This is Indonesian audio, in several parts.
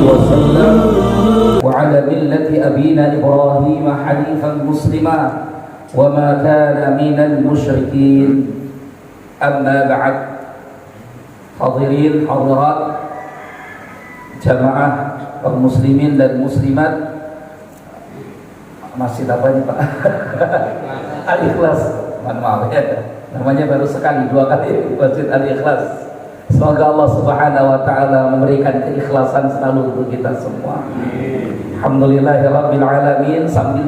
وسلم وعلى ملة أبينا إبراهيم حنيفا مسلما وما كان من المشركين أما بعد. Hadirin hadirat jamaah kaum muslimin dan muslimat, masjid apa nih Pak? Al-Ikhlas, mohon maaf ya, namanya baru sekali, 2 kali Masjid Al-Ikhlas. Semoga Allah Subhanahu wa taala memberikan keikhlasan selalu untuk kita semua. Alhamdulillahirabbil alamin. Sambil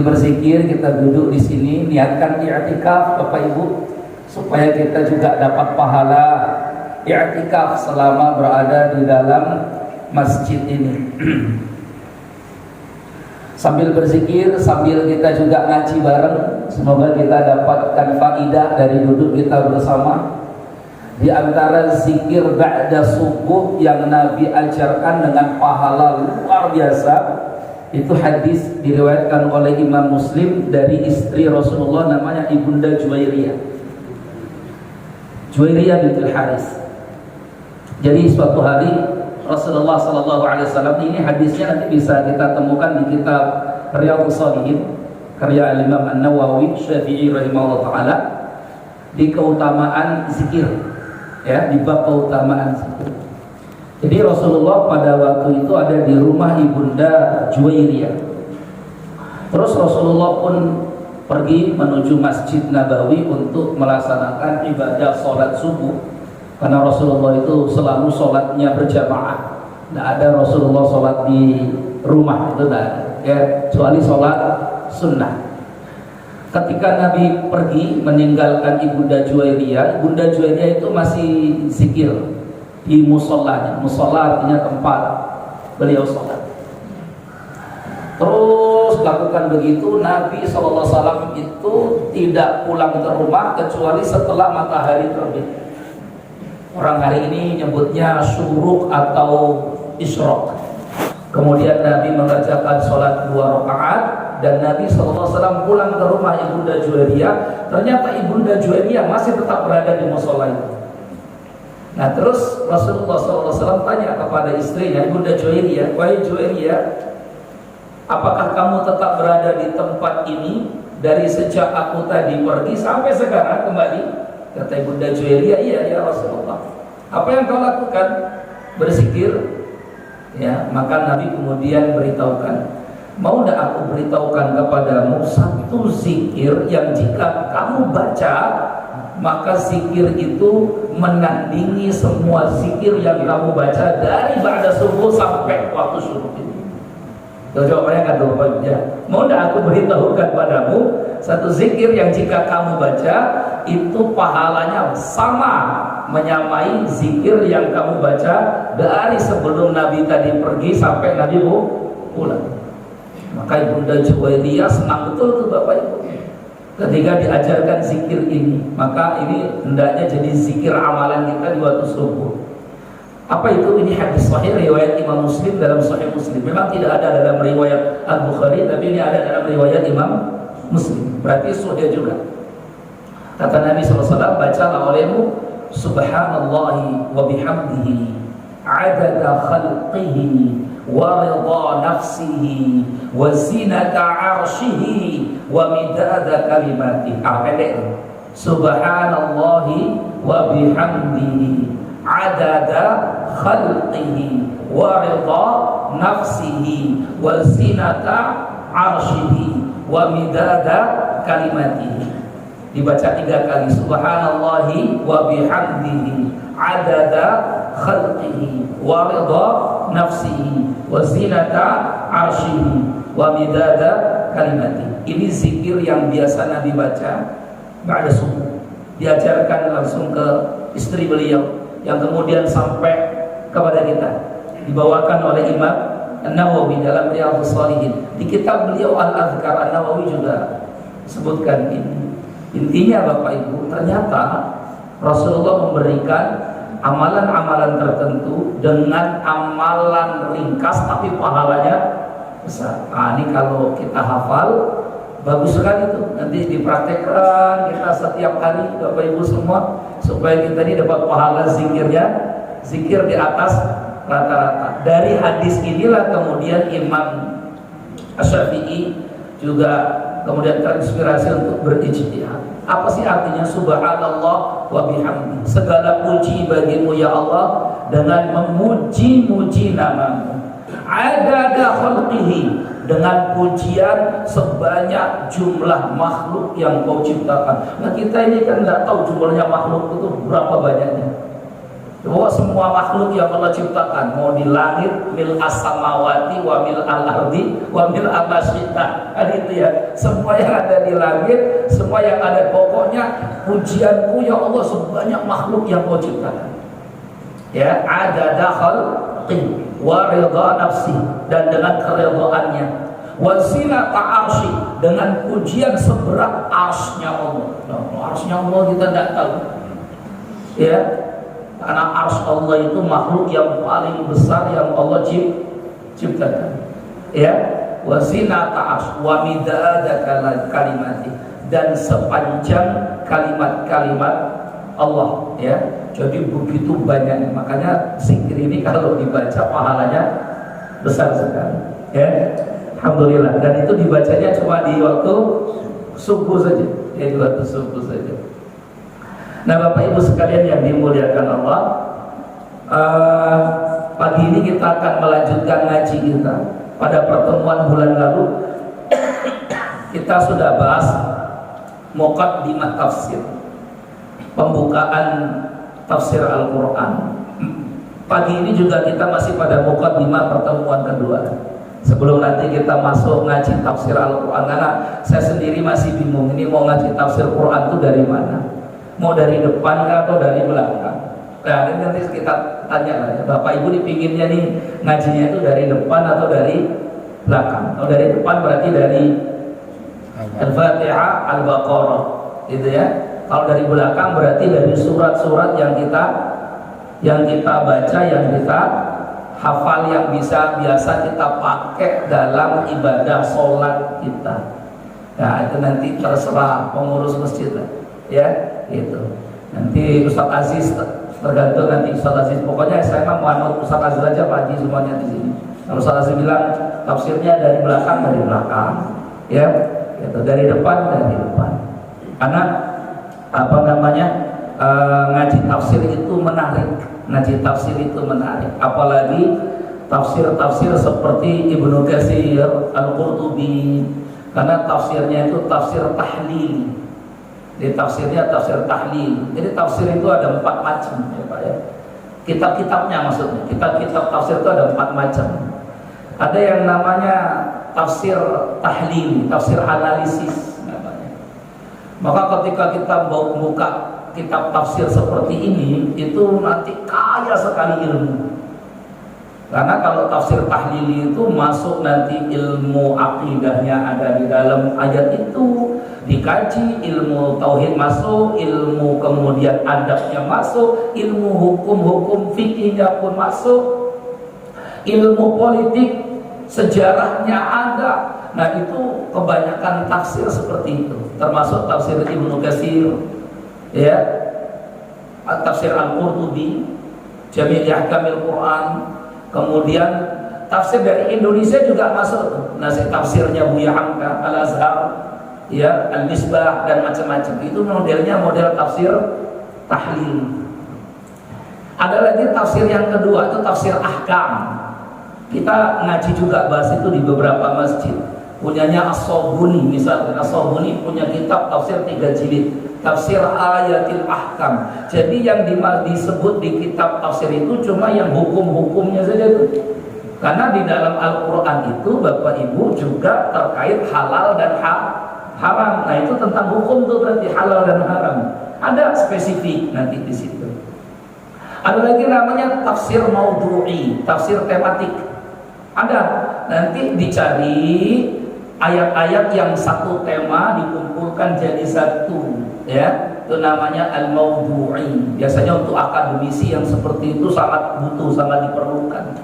berzikir kita duduk di sini, niatkan i'tikaf Bapak Ibu, supaya kita juga dapat pahala i'tikaf selama berada di dalam masjid ini. Sambil berzikir, sambil kita juga ngaji bareng, semoga kita dapatkan faidah dari duduk kita bersama. Di antara zikir ba'da subuh yang Nabi ajarkan dengan pahala luar biasa, itu hadis diriwayatkan oleh Imam Muslim dari istri Rasulullah, namanya Ibunda Juwairiyah bintul Haris. Jadi suatu hari Rasulullah SAW, ini hadisnya nanti bisa kita temukan di kitab Riyadhus Shalihin karya Imam An-Nawawi Syafi'i rahimahullah taala, di keutamaan zikir, ya, di bab keutamaan zikir. Jadi Rasulullah pada waktu itu ada di rumah Ibunda Juwairiyah. Terus Rasulullah pun pergi menuju Masjid Nabawi untuk melaksanakan ibadah sholat subuh, karena Rasulullah itu selalu sholatnya berjamaah. Tidak ada Rasulullah sholat di rumah, itu tidak ada, ya, kecuali sholat sunnah. Ketika Nabi pergi meninggalkan Ibunda Juwairiyah itu masih zikir di musallanya. Musalla artinya tempat beliau sholat. Terus lakukan begitu. Nabi SAW itu tidak pulang ke rumah kecuali setelah matahari terbit. Orang hari ini nyebutnya syuruk atau isyraq. Kemudian Nabi mengerjakan sholat 2 rakaat dan Nabi SAW pulang ke rumah Ibunda Juwairiyah. Ternyata Ibunda Juwairiyah masih tetap berada di musalla itu. Nah, terus Rasulullah SAW tanya kepada istrinya, Ibunda Juwairiyah, "Wahai Juwairiyah, apakah kamu tetap berada di tempat ini dari sejak aku tadi pergi sampai sekarang kembali?" Kata Ibunda Juwairiyah, "Iya ya Rasulullah." "Apa yang kau lakukan?" "Berzikir." Ya, maka Nabi kemudian beritahukan, "Mau tidak aku beritahukan kepadamu satu zikir yang jika kamu baca, maka zikir itu menandingi semua zikir yang kamu baca dari ba'da subuh sampai waktu syuruk ini." Jawabannya kan ya, "Mau tidak aku beritahukan padamu satu zikir yang jika kamu baca itu pahalanya sama, menyamai zikir yang kamu baca dari sebelum Nabi tadi pergi sampai Nabi pulang." Maka Ibunda Juwairiyah senang betul tuh Bapak Ibu ketika diajarkan zikir ini. Maka ini hendaknya jadi zikir amalan kita di waktu subuh. Apa itu? Ini hadis sahih riwayat Imam Muslim dalam Sahih Muslim. Memang tidak ada dalam riwayat Al-Bukhari, tapi ini ada dalam riwayat Imam Muslim. Berarti sahih juga. Kata Nabi SAW, "Bacalah olehmu subhanallahi wa bihamdihi adada khalqihi wa ridha nafsihi wa zinata arshihi wa midada kalimatihi." Pendek. Subhanallahi wa bihamdihi adada khalqihi wa ridha nafsihi wa zinata arshihi wa midada kalimatihi. Dibaca 3 kali. Subhanallahi wa bihamdihi adada khalqihi wa ridha nafsihi wa zinata arshihi wa midada kalimatihi. Ini zikir yang biasa Nabi baca ba'da subuh. Diajarkan langsung ke istri beliau, yang kemudian sampai kepada kita, dibawakan oleh Imam An-Nawawi dalam Riyadhus Shalihin. Di kitab beliau Al-Adhkar, An-Nawawi juga sebutkan ini. Intinya Bapak Ibu, ternyata Rasulullah memberikan amalan-amalan tertentu dengan amalan ringkas tapi pahalanya besar. Nah, ini kalau kita hafal, Bagus sekali tuh, nanti dipraktekkan kita setiap hari Bapak Ibu semua, supaya kita ini dapat pahala zikirnya, zikir di atas rata-rata. Dari hadis inilah kemudian Imam Asy-Syafi'i juga kemudian terinspirasi untuk berijtihad. Apa sih artinya subhanallah wa bihamdi? Segala puji bagimu ya Allah, dengan memuji-muji namamu. Adada khalqihi, dengan pujian sebanyak jumlah makhluk yang kau ciptakan. Nah kita ini kan nggak tahu jumlahnya makhluk itu berapa banyaknya. Bahwa semua makhluk yang Allah ciptakan, mau di langit mil as-samawati wa mil al-ardi wa mil al-masyita, kan itu ya, semua yang ada di langit, semua yang ada, pokoknya pujianku ya Allah sebanyak makhluk yang kau ciptakan. Ya, ada khalqi wa ridha nafsi, dan dengan keredaannya, wa zinata arsy, dengan pujian seberat arsy-nya Allah. Nah, arsy-nya Allah kita tidak tahu. Ya, karena arsy Allah itu makhluk yang paling besar yang Allah ciptakan. Ya, wa zinata arsy wa midada kalimati, dan sepanjang kalimat-kalimat Allah, ya. Jadi begitu banyak, makanya zikir ini kalau dibaca pahalanya besar sekali. Ya, alhamdulillah. Dan itu dibacanya cuma di waktu subuh saja, ya, di waktu subuh saja. Nah Bapak Ibu sekalian yang dimuliakan Allah, pagi ini kita akan melanjutkan ngaji kita. Pada pertemuan bulan lalu kita sudah bahas muqaddimah tafsir, pembukaan tafsir Al-Quran. Pagi ini juga kita masih pada muqaddimah pertemuan kedua, sebelum nanti kita masuk ngaji tafsir Al-Quran. Karena saya sendiri masih bingung, ini mau ngaji tafsir Quran itu dari mana, mau dari depan atau dari belakang. Nah ini nanti kita tanya lah ya, Bapak Ibu dipinginnya nih ngajinya itu dari depan atau dari belakang. Kalau dari depan berarti dari Al-Fatihah, Al-Baqarah, gitu ya. Kalau dari belakang berarti dari surat-surat yang kita baca, yang kita hafal, yang biasa kita pakai dalam ibadah sholat kita. Nah itu nanti terserah pengurus masjid lah, ya gitu. Nanti Ustaz Aziz, tergantung nanti Ustaz Aziz. Pokoknya saya mau anut Ustaz Aziz aja Pak Haji semuanya di sini. Kalau Ustaz Aziz bilang tafsirnya dari belakang, ya gitu. Dari depan, dari depan. Karena ngaji tafsir itu menarik, apalagi tafsir-tafsir seperti Ibnu Katsir, Al-Qurtubi, karena tafsirnya itu tafsir tahlil. Di tafsirnya tafsir tahlil. Jadi tafsir itu ada 4 macam ya Pak ya. Kitab-kitabnya maksudnya, kitab-kitab tafsir itu ada 4 macam. Ada yang namanya tafsir tahlil, tafsir analisis. Maka ketika kita buka kitab tafsir seperti ini, itu nanti kaya sekali ilmu. Karena kalau tafsir tahlili itu masuk nanti ilmu akidahnya ada di dalam ayat itu, dikaji, ilmu tauhid masuk, ilmu kemudian adabnya masuk, ilmu hukum-hukum fikihnya pun masuk, ilmu politik, sejarahnya ada. Nah itu kebanyakan tafsir seperti itu, termasuk tafsir Ibnu Katsir, ya, tafsir Al-Qurtubi, Jami' Ahkamil Quran. Kemudian tafsir dari Indonesia juga masuk, tafsirnya Buya Hamka, Al-Azhar, ya, Al-Misbah, dan macam-macam. Itu modelnya model tafsir tahlil. Ada lagi tafsir yang kedua, itu tafsir ahkam. Kita ngaji juga bahas itu di beberapa masjid. Punyanya As-Sabuni, misalnya As-Sabuni punya kitab tafsir 3 jilid, tafsir ayatil ahkam. Jadi yang disebut di kitab tafsir itu cuma yang hukum-hukumnya saja tuh. Karena di dalam Al-Quran itu Bapak Ibu juga terkait halal dan haram. Nah itu tentang hukum tuh berarti halal dan haram. Ada spesifik nanti di situ. Ada lagi namanya tafsir maudhu'i, tafsir tematik. Ada, nanti dicari ayat-ayat yang satu tema dikumpulkan jadi satu, ya. Itu namanya al-maudhu'i. Biasanya untuk akademisi yang seperti itu sangat butuh, sangat diperlukan.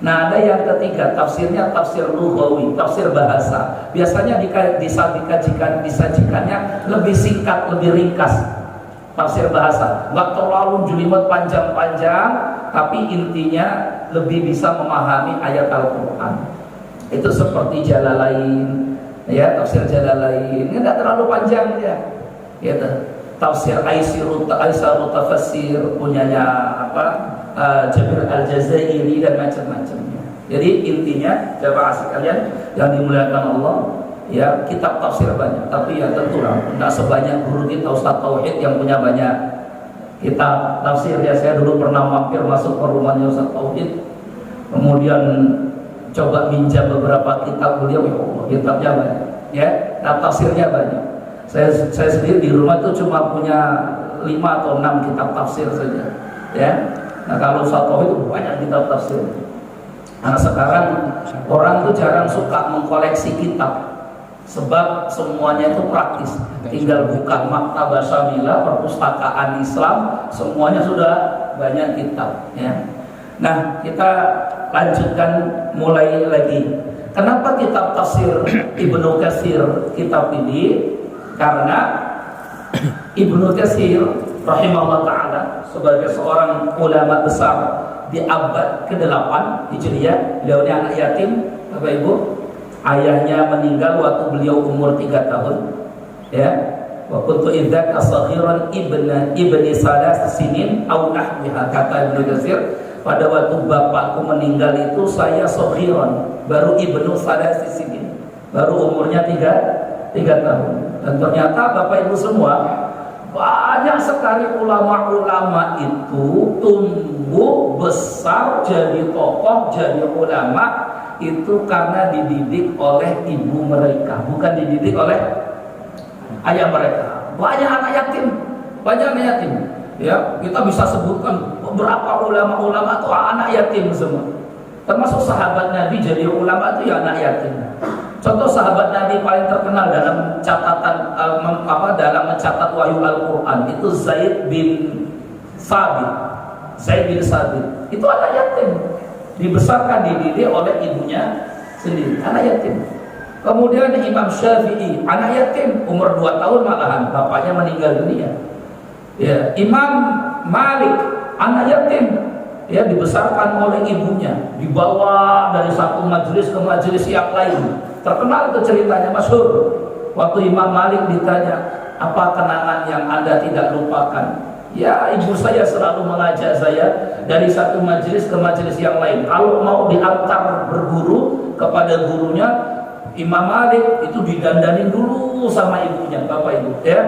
Nah, ada yang ketiga, tafsirnya tafsir lughawi, tafsir bahasa. Biasanya disajikannya lebih singkat, lebih ringkas. Tafsir bahasa, nggak terlalu jelimet panjang-panjang, tapi intinya lebih bisa memahami ayat Al-Quran. Itu seperti Jalalain, ya, tafsir Jalalain, ini nggak terlalu panjang ya. Gitu. Tafsir Aisarut Tafassir punyanya Jabir Al-Jazairi dan macam-macamnya. Jadi intinya jamaah sekalian yang dimuliakan Allah, ya, kitab tafsir banyak, tapi ya tentulah tidak sebanyak guru kita Ustaz Tauhid yang punya banyak kitab tafsir. Ya, saya dulu pernah mampir masuk ke rumahnya Ustaz Tauhid, kemudian coba minjam beberapa kitab beliau, ya Allah, kitabnya banyak, ya, nah, tafsirnya banyak. Saya sendiri di rumah itu cuma punya 5 atau 6 kitab tafsir saja, ya. Nah, kalau Ustaz Tauhid itu banyak kitab tafsir. Nah, sekarang orang tuh jarang suka mengkoleksi kitab, sebab semuanya itu praktis. Tinggal buka maktabah syamilah, perpustakaan Islam, semuanya sudah banyak kitab, ya. Nah, kita lanjutkan mulai lagi. Kenapa kitab tafsir Ibnu Katsir kitab ini? Karena Ibnu Katsir rahimahullah ta'ala sebagai seorang ulama besar di abad ke-8 Hijriah, beliau ini anak yatim, Bapak Ibu. Ayahnya meninggal waktu beliau umur 3 tahun, ya. Wa kuntu idzaka saghiran ibni salas sinin aw nahwiha, kata Ibnu Katsir, pada waktu bapakku meninggal itu saya saghiran, baru ibnu salas sinin, baru umurnya 3 tahun. Dan ternyata Bapak Ibu semua, banyak sekali ulama-ulama itu tumbuh besar jadi tokoh, jadi ulama itu karena dididik oleh ibu mereka, bukan dididik oleh ayah mereka. Banyak anak yatim, ya, kita bisa sebutkan beberapa ulama-ulama itu anak yatim semua. Termasuk sahabat Nabi jadi ulama itu ya anak yatim. Contoh sahabat Nabi paling terkenal dalam catatan dalam mencatat wahyu Al-Quran itu Zaid bin Sabit. Itu anak yatim, dibesarkan dididik oleh ibunya sendiri, anak yatim. Kemudian Imam Syafi'i, anak yatim, umur 2 tahun malahan bapaknya meninggal dunia. Ya, Imam Malik, anak yatim, ya, dibesarkan oleh ibunya, dibawa dari satu majelis ke majelis yang lain. Terkenal itu ceritanya, masyhur. Waktu Imam Malik ditanya, apa kenangan yang Anda tidak lupakan? Ya, ibu saya selalu mengajak saya dari satu majelis ke majelis yang lain. Kalau mau diantar berguru kepada gurunya, Imam Malik itu didandanin dulu sama ibunya, Bapak Ibu, ya,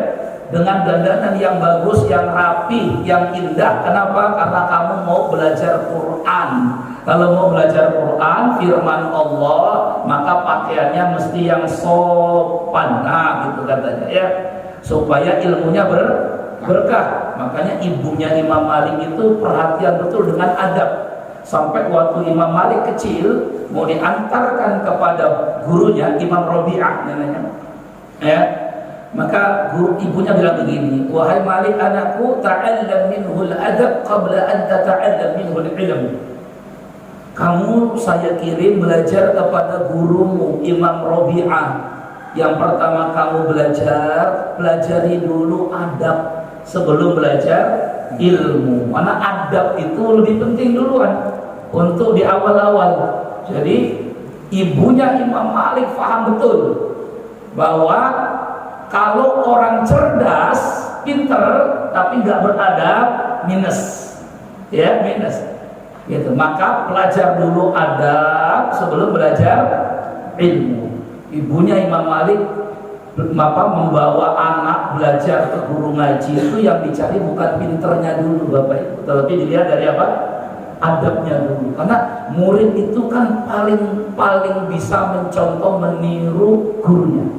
dengan dandanan yang bagus, yang rapi, yang indah. Kenapa? Karena kamu mau belajar Quran. Kalau mau belajar Quran, firman Allah, maka pakaiannya mesti yang sopan, nah, gitu katanya, ya, supaya ilmunya berkah. Makanya ibunya Imam Malik itu perhatian betul dengan adab. Sampai waktu Imam Malik kecil mau diantarkan kepada gurunya Imam Rabi'ah namanya, ya, maka ibunya bilang begini, wahai Malik anakku, ta'allam minhul adab qabla an tata'allam minhul ilm. Kamu saya kirim belajar kepada gurumu Imam Rabi'ah. Yang pertama kamu belajar, pelajari dulu adab sebelum belajar ilmu. Karena adab itu lebih penting duluan untuk di awal-awal. Jadi ibunya Imam Malik paham betul bahwa kalau orang cerdas, pinter, tapi nggak beradab, minus, ya, minus. Gitu. Maka belajar dulu adab sebelum belajar ilmu. Ibunya Imam Malik membawa anak belajar ke guru ngaji itu yang dicari bukan pinternya dulu, Bapak Ibu, tapi dilihat dari apa? Adabnya dulu. Karena murid itu kan paling bisa mencontoh, meniru gurunya.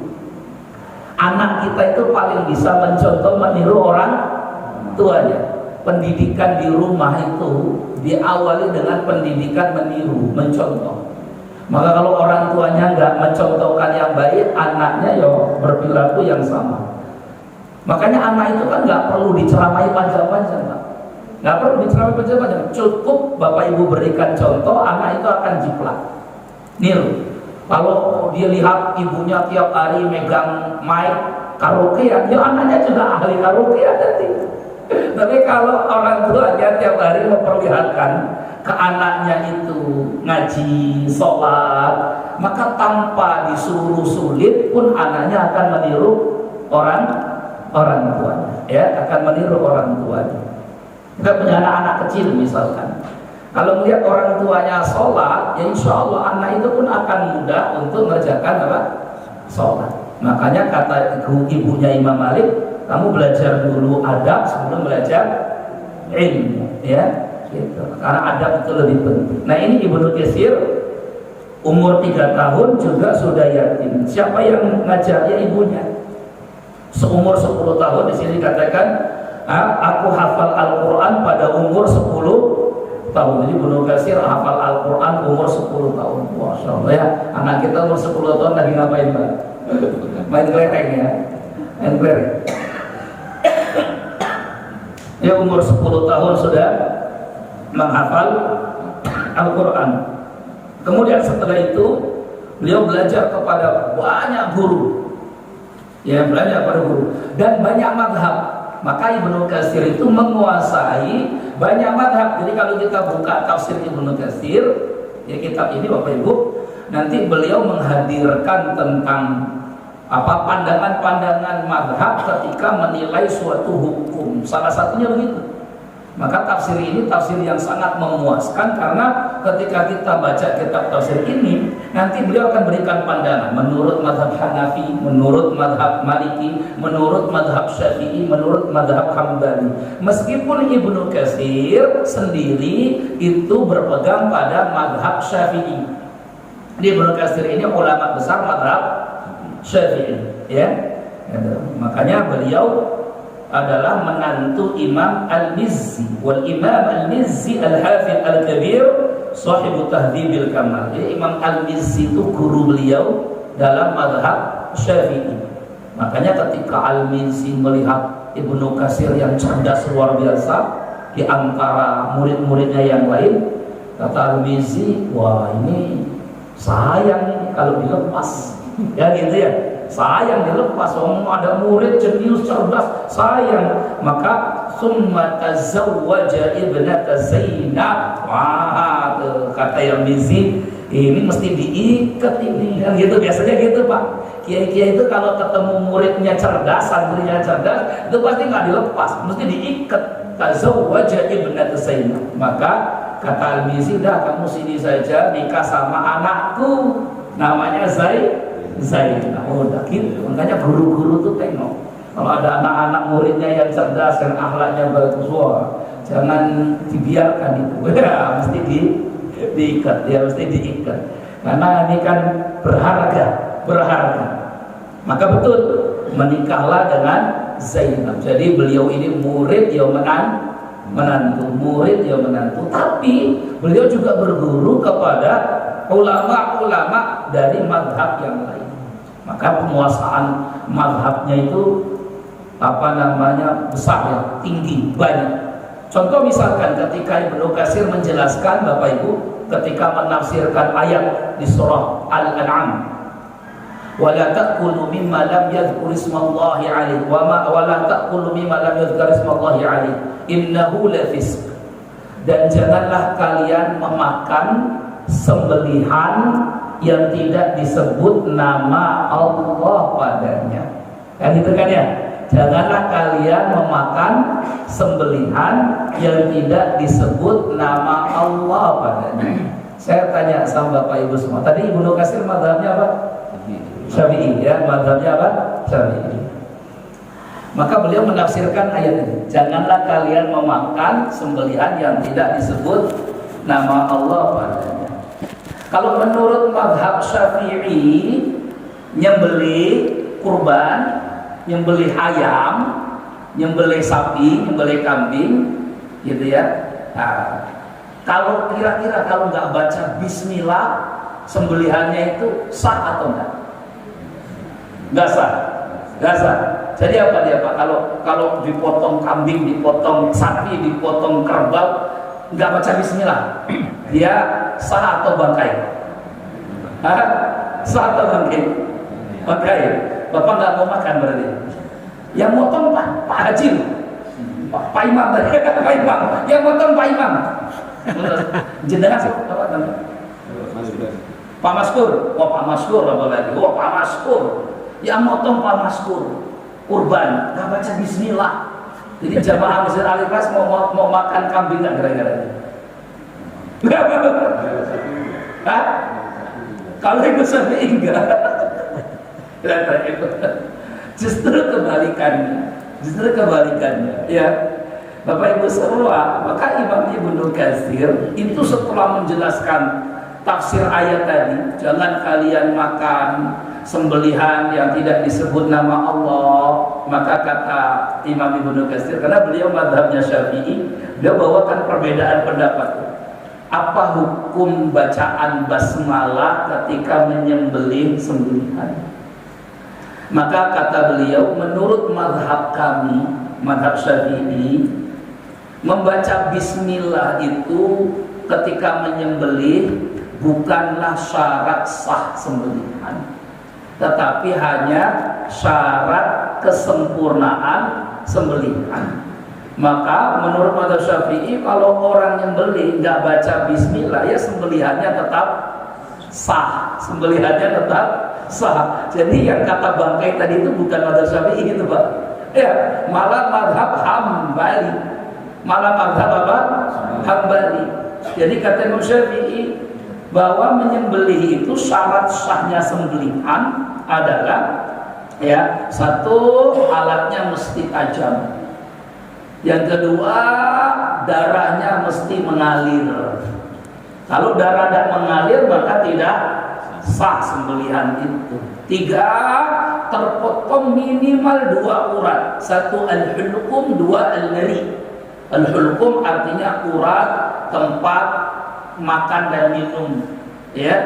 Anak kita itu paling bisa mencontoh, meniru orang tuanya. Pendidikan di rumah itu diawali dengan pendidikan meniru, mencontoh. Maka kalau orang tuanya nggak mencontohkan yang baik, anaknya ya berperilaku yang sama. Makanya anak itu kan nggak perlu diceramai panjang-panjang, Pak. Nggak perlu diceramai panjang-panjang, cukup Bapak Ibu berikan contoh, anak itu akan jiplak, niru. Kalau dia lihat ibunya tiap hari megang mic karaokean, ya anaknya juga ahli karaokean nanti. Tapi kalau orang tuanya tiap hari memperlihatkan ke anaknya itu ngaji, sholat, maka tanpa disuruh sulit pun anaknya akan meniru orang tuanya, ya, akan meniru orang tuanya. Kita punya anak-anak kecil misalkan, kalau melihat orang tuanya sholat, ya insya Allah anak itu pun akan mudah untuk mengerjakan apa? Sholat. Makanya kata ibunya Imam Malik, kamu belajar dulu adab sebelum belajar ilmu, ya, gitu. Karena adab itu lebih penting. Nah ini Ibnu Katsir umur 3 tahun juga sudah yatim. Siapa yang ngajar? Ya ibunya. Seumur 10 tahun di sini katakan, aku hafal Al-Quran pada umur 10 tahun. Jadi Ibnu Katsir hafal Al-Quran umur 10 tahun. Masya Allah ya, anak kita umur 10 tahun lagi ngapain Pak? Main kelereng ya, main kelereng. Ya umur 10 tahun sudah menghafal Al-Quran. Kemudian setelah itu beliau belajar kepada banyak guru. Ya, belajar pada guru dan banyak madhab. Maka Ibnu Katsir itu menguasai banyak madhab. Jadi kalau kita buka tafsir Ibnu Katsir, ya kitab ini Bapak Ibu, nanti beliau menghadirkan tentang apa pandangan-pandangan madhab ketika menilai suatu hukum. Salah satunya begitu. Maka tafsir ini tafsir yang sangat memuaskan, karena ketika kita baca kitab tafsir ini, nanti beliau akan berikan pandangan menurut madhab Hanafi, menurut madhab Maliki, menurut madhab Syafi'i, menurut madhab Hambali. Meskipun Ibnu Katsir sendiri itu berpegang pada madhab Syafi'i. Ibnu Katsir ini ulama besar madhab Syafi'i, ya. Makanya beliau adalah menantu Imam Al-Mizzi, wal Imam Al-Mizzi Al-Hafidh Al-Kabir sahibu Tahdhibil Kamal. Jadi Imam Al-Mizzi itu guru beliau dalam mazhab Syafi'i. Makanya ketika Al-Mizzi melihat Ibnu Katsir yang cerdas luar biasa di antara murid-muridnya yang lain, kata Al-Mizzi, wah ini sayang ini kalau dilepas. Ya gitu ya, sayang dilepas. Ada murid jenius cerdas, sayang. Maka summa tazawwaja ibnata Zainab. Wah, kata yang Mizzi, ini mesti diikat ini, kan gitu. Biasanya gitu Pak, kiai-kiai itu kalau ketemu muridnya cerdas, santrinya cerdas, itu pasti nggak dilepas, mesti diikat. Tazawwaja ibnata Zainab. Maka kata Al-Mizzi, dah kamu sini saja nikah sama anakku, namanya Zainab. Oh udah gitu. Makanya guru-guru tuh tengok, kalau ada anak-anak muridnya yang cerdas, yang akhlaknya bagus, wah jangan dibiarkan itu. Ya mesti diikat, ya mesti diikat. Karena ini kan berharga. Maka betul menikahlah dengan Zainab. Jadi beliau ini murid yang menantu, murid yang menantu. Tapi beliau juga berguru kepada ulama-ulama dari madhab yang lain. Maka penguasaan madhabnya itu besar ya, tinggi, banyak. Contoh misalkan ketika Ibnu Katsir menjelaskan Bapak Ibu, ketika menafsirkan ayat di surah Al-An'am, wala ta'kulu mimma lam yadhkur ismallahi alaihi wala ta'kulu mimma lam yadhkur ismallahi alaihi innahu lafisq. Dan janganlah kalian memakan sembelihan yang tidak disebut nama Allah padanya. Kan gitu kan ya? Janganlah kalian memakan sembelihan yang tidak disebut nama Allah padanya. Saya tanya sama Bapak Ibu semua, tadi Ibnu Katsir mazhabnya apa? Syafi'i, ya, mazhabnya apa? Syafi'i. Maka beliau menafsirkan ayat ini, janganlah kalian memakan sembelihan yang tidak disebut nama Allah padanya. Kalau menurut mazhab Syafi'i, nyembelih kurban, nyembelih ayam, nyembelih sapi, nyembelih kambing, gitu ya. Nah, kalau kira-kira kalau nggak baca Bismillah, sembelihannya itu sah atau enggak? Nggak sah, nggak sah. Jadi apa dia Pak? Kalau dipotong kambing, dipotong sapi, dipotong kerbau, nggak baca bismillah, dia sah atau bangkai? Hah? Sah atau bangkai? Bangkai. Bapak nggak mau makan berarti? Yang motong Pak Haji, Pak Imam tadi, Pak Imam. Yang motong Pak Imam. Jenengan sih, Pak Maskur. Wah Pak Maskur apa lagi? Wah Pak Maskur. Yang motong Pak Maskur. Kurban, nggak baca bismillah. Jadi jamaah Masjid Al-Ikhlas mau makan kambing nggak kira-kira? Hah? Kalau Ibu Syafi'i enggak. Justru kebalikannya. Ya, Bapak Ibu semua, maka Imam Ibnu Katsir itu setelah menjelaskan tafsir ayat tadi, jangan kalian makan sembelihan yang tidak disebut nama Allah, maka kata Imam Ibnu Katsir, karena beliau mazhabnya Syafi'i, beliau bawakan perbedaan pendapat. Apa hukum bacaan basmalah ketika menyembelih sembelihan? Maka kata beliau, menurut mazhab kami, mazhab Syafi'i, membaca bismillah itu ketika menyembelih bukanlah syarat sah sembelihan, tetapi hanya syarat kesempurnaan sembelihan. Maka menurut mazhab Syafi'i, kalau orang nyembelih nggak baca bismillah, ya sembelihannya tetap sah, sembelihannya tetap sah. Jadi yang kata bangkai tadi itu bukan mazhab Syafi'i itu Pak. Ya, malah mazhab Hambali. Malah mazhab apa? Hambali. Jadi kata Imam Syafi'i bahwa menyembelih itu syarat sahnya sembelihan adalah ya, satu, alatnya mesti tajam. Yang kedua, darahnya mesti mengalir. Kalau darah tidak mengalir maka tidak sah sembelihan itu. Tiga, terpotong minimal 2 urat. Satu al-hulqum, 2 al-nari. Al-hulqum artinya urat tempat makan dan minum. Ya,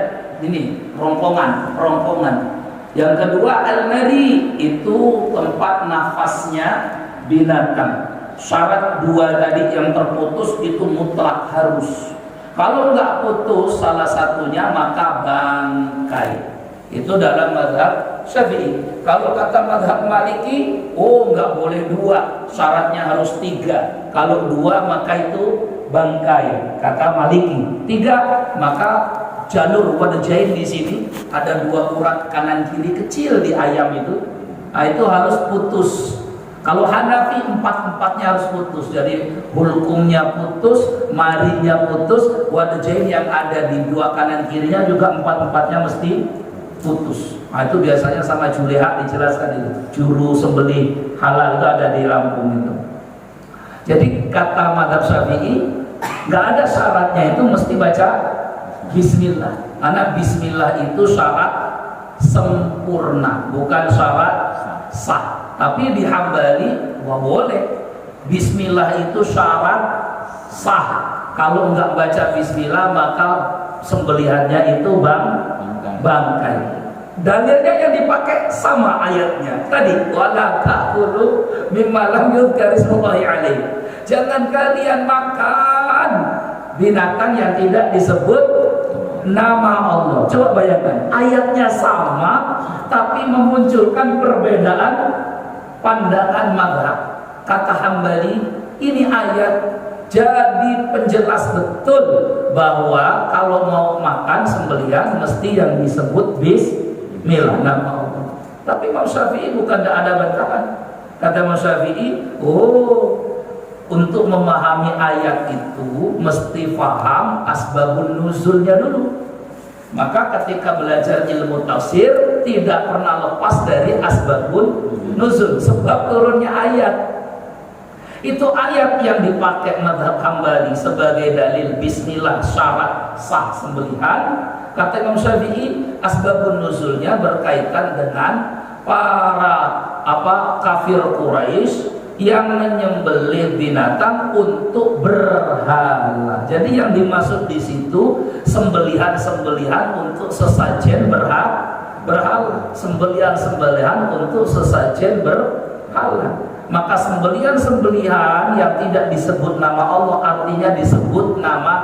ini rongkongan. Yang kedua al-nari, itu tempat nafasnya binatang. Syarat 2 tadi yang terputus itu mutlak harus. Kalau nggak putus salah satunya maka bangkai. Itu dalam mazhab Syafi'i. Kalau kata mazhab Maliki, nggak boleh 2, syaratnya harus 3. Kalau 2 maka itu bangkai, kata Maliki. 3 maka jalur wadajain di sini ada 2 urat kanan kiri kecil di ayam itu. Nah, itu harus putus. Kalau Hanafi 4-4-nya harus putus. Jadi hulkumnya putus, marinya putus, wadajain yang ada di 2 kanan kirinya juga 4-4-nya mesti putus. Nah, itu biasanya sama Juleha dijelaskan itu. Juru sembelih halal itu ada di Lampung itu. Jadi kata mazhab Syafi'i, nggak ada syaratnya itu mesti baca bismillah. Karena bismillah itu syarat sempurna, bukan syarat sah. Tapi di Hambali boleh. Bismillah itu syarat sah. Kalau nggak baca bismillah maka sembelihannya itu bangkai. Dalilnya yang dipakai sama ayatnya tadi, wala ta'kulu mimma lam yuzkar ismullahi alaihi. Jangan kalian makan binatang yang tidak disebut nama Allah. Coba bayangkan, ayatnya sama tapi memunculkan perbedaan pandangan mazhab. Kata Hambali, ini ayat jadi penjelas betul bahwa kalau mau makan sembelihan mesti yang disebut bismillah, nama Allah. Tapi Imam Syafi'i bukan tidak ada bantahan. Kata Imam Syafi'i, untuk memahami ayat itu mesti paham asbabun nuzulnya dulu. Maka ketika belajar ilmu tafsir tidak pernah lepas dari asbabun nuzul, sebab turunnya ayat. Itu ayat yang dipakai mazhab Hambali sebagai dalil bismillah syarat sah sembelihan. Kata Imam Syafi'i, asbabun nuzulnya berkaitan dengan para kafir Quraisy yang menyembelih binatang untuk berhala. Jadi yang dimaksud di situ sembelihan-sembelihan untuk sesajen berhala, sembelihan-sembelihan untuk sesajen halal. Maka sembelihan-sembelihan yang tidak disebut nama Allah, artinya disebut nama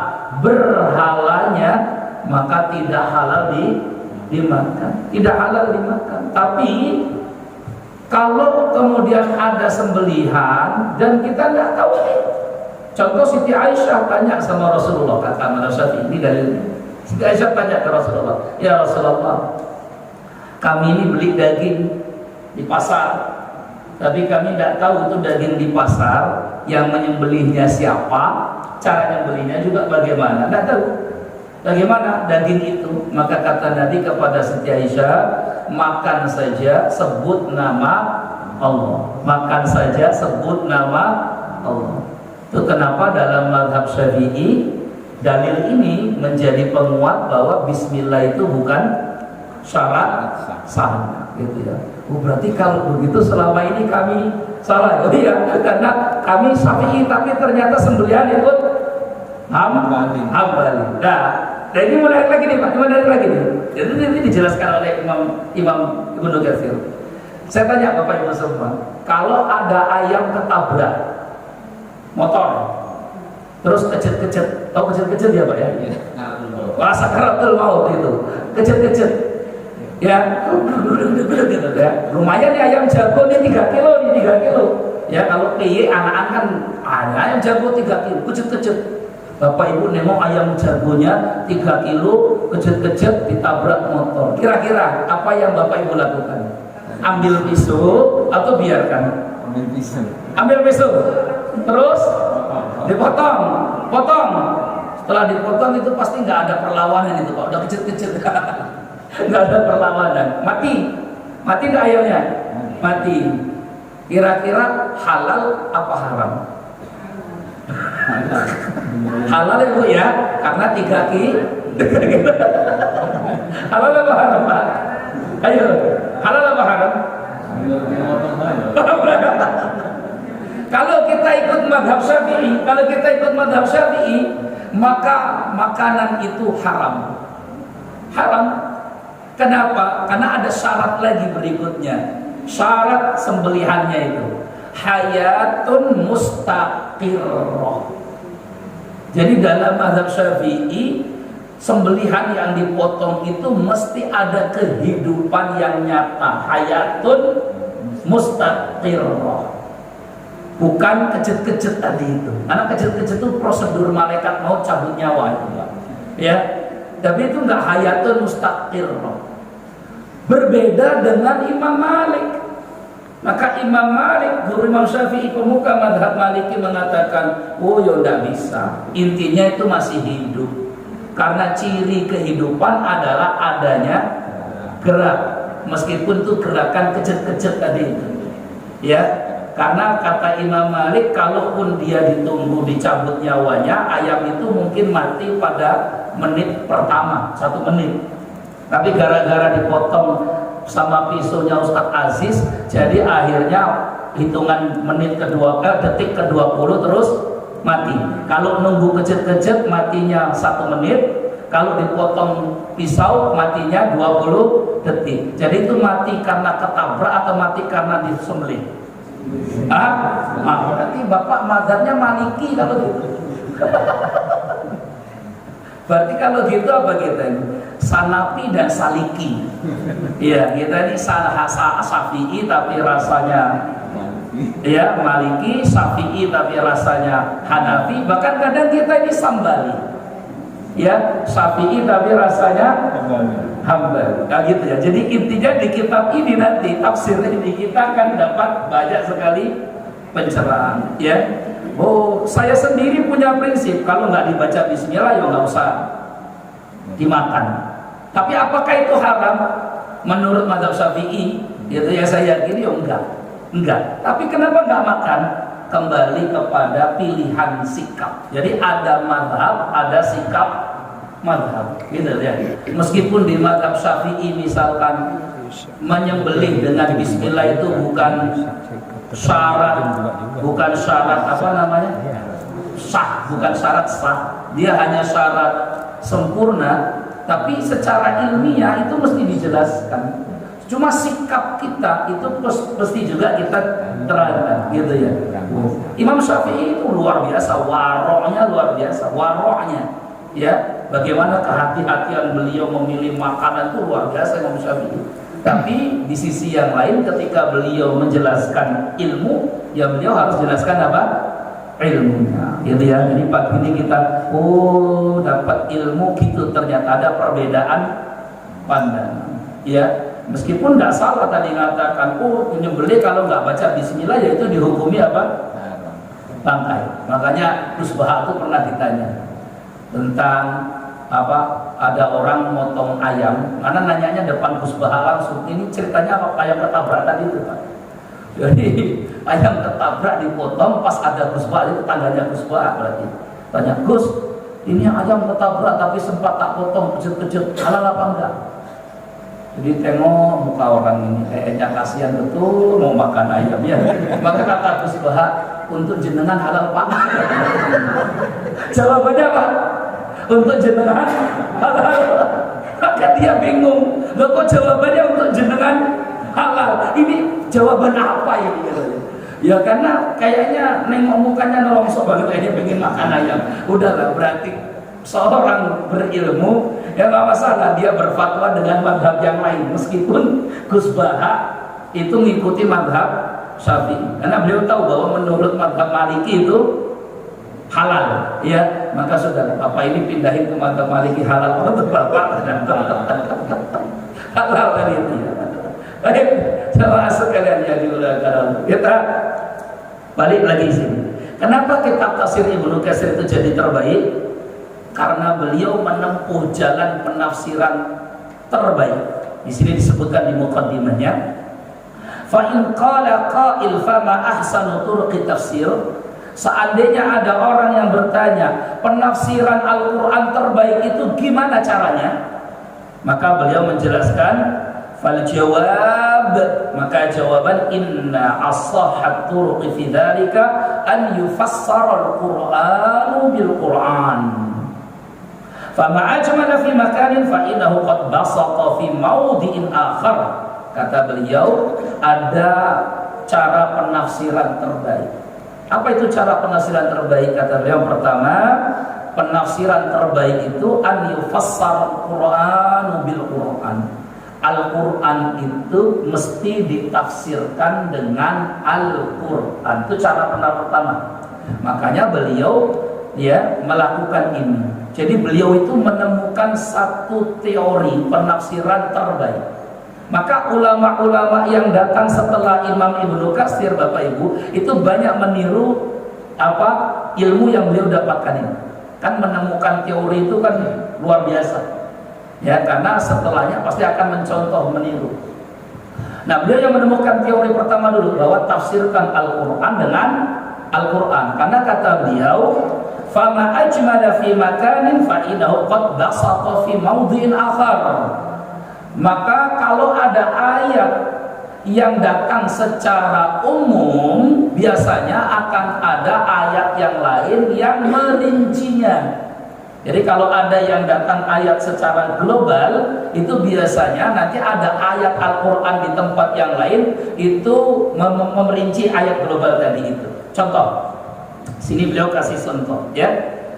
berhalanya, maka tidak halal dimakan. Tidak halal dimakan. Tapi kalau kemudian ada sembelihan dan kita nggak tahu nih, contoh Siti Aisyah tanya sama Rasulullah, kata Imam Syafi'i, ini dalilnya. Siti Aisyah tanya ke Rasulullah, ya Rasulullah, kami ini beli daging di pasar, tapi kami tidak tahu itu daging di pasar yang menyembelihnya siapa, cara nyembelihnya juga bagaimana, tidak tahu bagaimana daging itu. Maka kata Nabi kepada Siti Aisyah, makan saja sebut nama Allah, makan saja sebut nama Allah. Itu kenapa dalam mazhab Syafi'i dalil ini menjadi penguat bahwa bismillah itu bukan syarat sah, gitu ya. Oh, berarti kalau begitu selama ini kami salah. Oh iya, karena kami Syafi'i tapi ternyata sembelihan ikut Hambali. Nah, ini menarik lagi nih Pak, menarik lagi nih. Jadi ini dijelaskan oleh Imam Ibnu Katsir. Saya tanya Bapak Ibu semua, kalau ada ayam ketabrak motor, terus kejet-kejet, tahu kejet-kejet ya Pak ya? Rasa sakaratul maut itu, kejet-kejet. Ya, gitu ya. Lumayan nih ayam jago nih 3 kilo nih 3 kilo. Ya kalau piye anak-anak kan ayam jago 3 kilo, kejet-kejet. Bapak Ibu nengok ayam jagonya 3 kilo, kejet-kejet ditabrak motor. Kira-kira apa yang Bapak Ibu lakukan? Ambil pisau atau biarkan? Ambil pisau. Ambil pisau. Terus dipotong, potong. Setelah dipotong itu pasti nggak ada perlawanan itu Pak, udah kejet-kejet. Nggak ada perlawanan, mati nggak ayamnya? Mati. Kira-kira halal apa haram? Halal ya Bu ya, karena 3 kilo. Halal apa haram Pak? Ayo, halal apa haram? Kalau kita ikut madhab Syafi'i, maka makanan itu haram. Haram. Kenapa? Karena ada syarat lagi berikutnya. Syarat sembelihannya itu hayatun mustaqirrah. Jadi dalam mazhab Syafi'i, sembelihan yang dipotong itu mesti ada kehidupan yang nyata, hayatun mustaqirrah. Bukan kejet-kejet tadi itu. Karena kejet-kejet itu prosedur malaikat mau cabut nyawa itu, Pak. Ya. Tapi itu enggak hayatun mustaqirrah. Berbeda dengan Imam Malik. Maka Imam Malik, guru Imam Syafi'i, pemuka mazhab Maliki mengatakan, oh ya enggak bisa. Intinya itu masih hidup. Karena ciri kehidupan adalah adanya gerak. Meskipun itu gerakan kejet-kejet tadi itu. Ya, karena kata Imam Malik, kalaupun dia ditunggu dicabut nyawanya, ayam itu mungkin mati pada menit pertama, 1 menit. Tapi gara-gara dipotong sama pisaunya Ustadz Aziz, jadi akhirnya hitungan menit kedua, detik ke-20 terus mati. Kalau nunggu kejet-kejet matinya 1 menit, kalau dipotong pisau matinya 20 detik. Jadi itu mati karena ketabrak atau mati karena disembelih? Berarti Bapak mazhabnya Maliki kalau gitu. Berarti kalau gitu apa kita ini? Sanafi dan Saliki. Iya, kita ini Syafi'i tapi rasanya ya Maliki, Syafi'i tapi rasanya Hanafi, bahkan kadang kita ini Sambali. Ya, Syafi'i tapi rasanya Hambali. Nah, gitu ya. Jadi intinya di kitab ini nanti tafsir ini kita akan dapat banyak sekali pencerahan, ya. Oh, saya sendiri punya prinsip, kalau nggak dibaca bismillah ya nggak usah dimakan. Tapi apakah itu haram? Menurut mazhab Syafi'i, itu ya saya yakini ya enggak. Tapi kenapa nggak makan? Kembali kepada pilihan sikap. Jadi ada mazhab, ada sikap mazhab, gitu ya. Meskipun di mazhab Syafi'i misalkan menyembelih dengan bismillah itu bukan syarat apa namanya? Sah, bukan syarat sah. Dia hanya syarat sempurna, tapi secara ilmiah itu mesti dijelaskan. Cuma sikap kita itu pasti juga kita terangkan, gitu ya. Imam Syafi'i itu luar biasa, waroknya luar biasa, waroknya, ya. Bagaimana kehati-hatian beliau memilih makanan itu luar biasa Imam Syafi'i. Tapi di sisi yang lain ketika beliau menjelaskan ilmu, ya beliau harus jelaskan apa? Ilmunya, gitu ya. Jadi pagi ini kita dapat ilmu gitu, ternyata ada perbedaan pandangan, ya. Meskipun tidak salah tadi mengatakan, menyembelih kalau nggak baca bismillah yaitu dihukumi apa? Bangkai. Makanya Gus Baha itu pernah ditanya tentang apa, ada orang motong ayam, karena nanyanya depan Gus Baha langsung, ini ceritanya apa, ayam ketabrak tadi itu Pak. Jadi ayam ketabrak dipotong pas ada Gus Baha, itu tetangganya Gus Baha berarti. Tanya, Gus, ini ayam ketabrak tapi sempat tak potong, kecil-kecil, halal apa enggak? Jadi tengok muka orang ini kayaknya kasihan betul mau makan ayam ya. Maka kata Gus Baha, untuk jenengan halal Pak. Jawabannya apa? Untuk jenengan halal. Maka dia bingung, loh kok jawabannya untuk jenengan halal? Ini jawaban apa ini? Ya karena kayaknya nengok mukanya nolongsok banget, kayaknya pengen makan ayam. Udahlah, berarti seorang berilmu ya nggak masalah dia berfatwa dengan madhab yang lain, meskipun Gus Baha itu mengikuti madhab Syafi'i karena beliau tahu bahwa menurut madhab Maliki itu halal, ya. Maka sudah, apa ini pindahin ke madhab Maliki halal untuk bapak dan halal kan itu ya. Baik, sama sekalian yang diulakan, kita balik lagi sini. Kenapa kitab tafsir Ibnu Katsir itu jadi terbaik? Karena beliau menempuh jalan penafsiran terbaik. Di sini disebutkan di muqaddimahnya, fa in qala qa'il fama ahsanu turuqi tafsir. Seandainya ada orang yang bertanya, penafsiran Al-Qur'an terbaik itu gimana caranya? Maka beliau menjelaskan, fal jawab, maka jawaban inna as-sahhat turuqi fi dzalika an yufassara al-Qur'anu bil Qur'an. Fama ajmala fi makanin fa innahu qad basaqa fi mawdi'in akhar. Kata beliau, ada cara penafsiran terbaik. Apa itu cara penafsiran terbaik? Kata beliau, pertama, penafsiran terbaik itu an yufassar al-Qur'anu bil Qur'an. Al-Qur'an itu mesti ditafsirkan dengan Al-Qur'an. Itu cara pertama. Makanya beliau ya melakukan ini. Jadi beliau itu menemukan satu teori penafsiran terbaik. Maka ulama-ulama yang datang setelah Imam Ibnu Katsir, Bapak Ibu, itu banyak meniru apa ilmu yang beliau dapatkan ini. Kan menemukan teori itu kan luar biasa. Ya, karena setelahnya pasti akan mencontoh, meniru. Nah, beliau yang menemukan teori pertama dulu, bahwa tafsirkan Al-Qur'an dengan Al-Qur'an. Karena kata beliau, fama ajmala fi makanin fa innahu qad basaqa fi mawdhi'in akhar. Maka kalau ada ayat yang datang secara umum, biasanya akan ada ayat yang lain yang merincinya. Jadi kalau ada yang datang ayat secara global, itu biasanya nanti ada ayat Al-Qur'an di tempat yang lain itu memerinci ayat global tadi itu. Contoh, sini beliau kasih contoh, ya.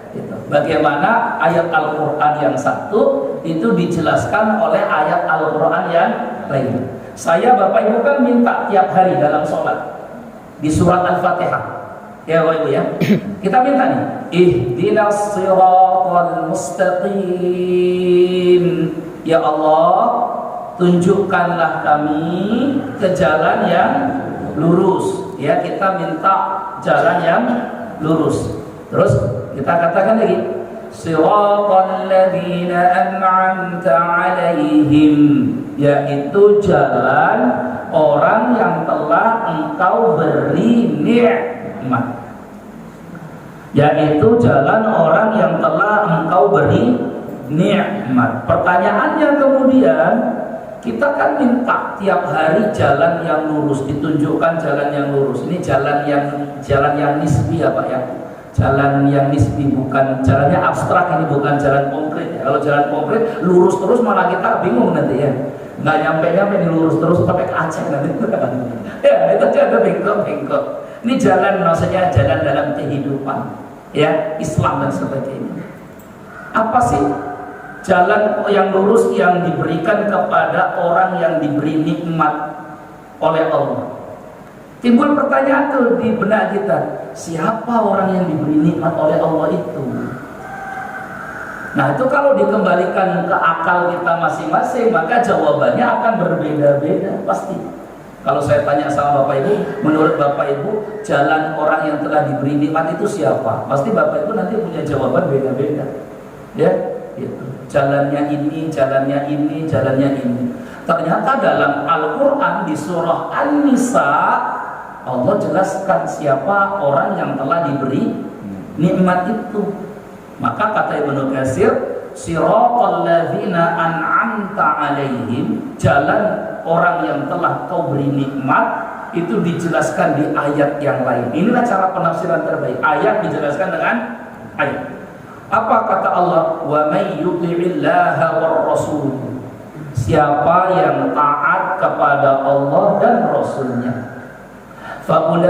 Gitu. Bagaimana ayat Al-Qur'an yang satu itu dijelaskan oleh ayat Al-Qur'an yang lain. Saya Bapak Ibu kan minta tiap hari dalam sholat di surat Al-Fatihah, ya Bapak Ibu ya. Kita minta nih, ihdinas siratal mustaqim. Ya Allah, tunjukkanlah kami ke jalan yang lurus. Ya, kita minta jalan yang lurus. Terus kita katakan lagi, siratal ladzina an'amta 'alaihim, yaitu jalan orang yang telah Engkau beri nikmat. Yaitu jalan orang yang telah Engkau beri nikmat. Pertanyaannya kemudian, kita kan minta tiap hari jalan yang lurus, ditunjukkan jalan yang lurus. Ini jalan yang nisbi ya Pak ya. Jalan yang nisbi, bukan jalannya abstrak, ini bukan jalan konkret ya. Kalau jalan konkret lurus terus malah kita bingung nanti ya. nggak nyampe ini lurus terus sampai ke Aceh nanti. Ya itu aja ada bengkok-bengkok. Ini jalan, maksudnya jalan dalam kehidupan, ya Islam dan sebagainya. Apa sih jalan yang lurus yang diberikan kepada orang yang diberi nikmat oleh Allah? Timbul pertanyaan tuh di benak kita, siapa orang yang diberi nikmat oleh Allah itu? Nah itu kalau dikembalikan ke akal kita masing-masing, maka jawabannya akan berbeda-beda pasti. Kalau saya tanya sama Bapak Ibu, menurut Bapak Ibu, jalan orang yang telah diberi nikmat itu siapa? Pasti Bapak Ibu nanti punya jawaban beda-beda. Ya, gitu. Jalannya ini, jalannya ini, jalannya ini. Ternyata dalam Al-Quran di surah An-Nisa, Allah jelaskan siapa orang yang telah diberi nikmat itu. Maka kata Ibnu Katsir, siratal ladzina an'amta alaihim, jalan orang yang telah kau beri nikmat, itu dijelaskan di ayat yang lain. Inilah cara penafsiran terbaik. Ayat dijelaskan dengan ayat. Apa kata Allah? Wa may yuti'illaha war rasul, siapa yang taat kepada Allah dan Rasulnya, faulaika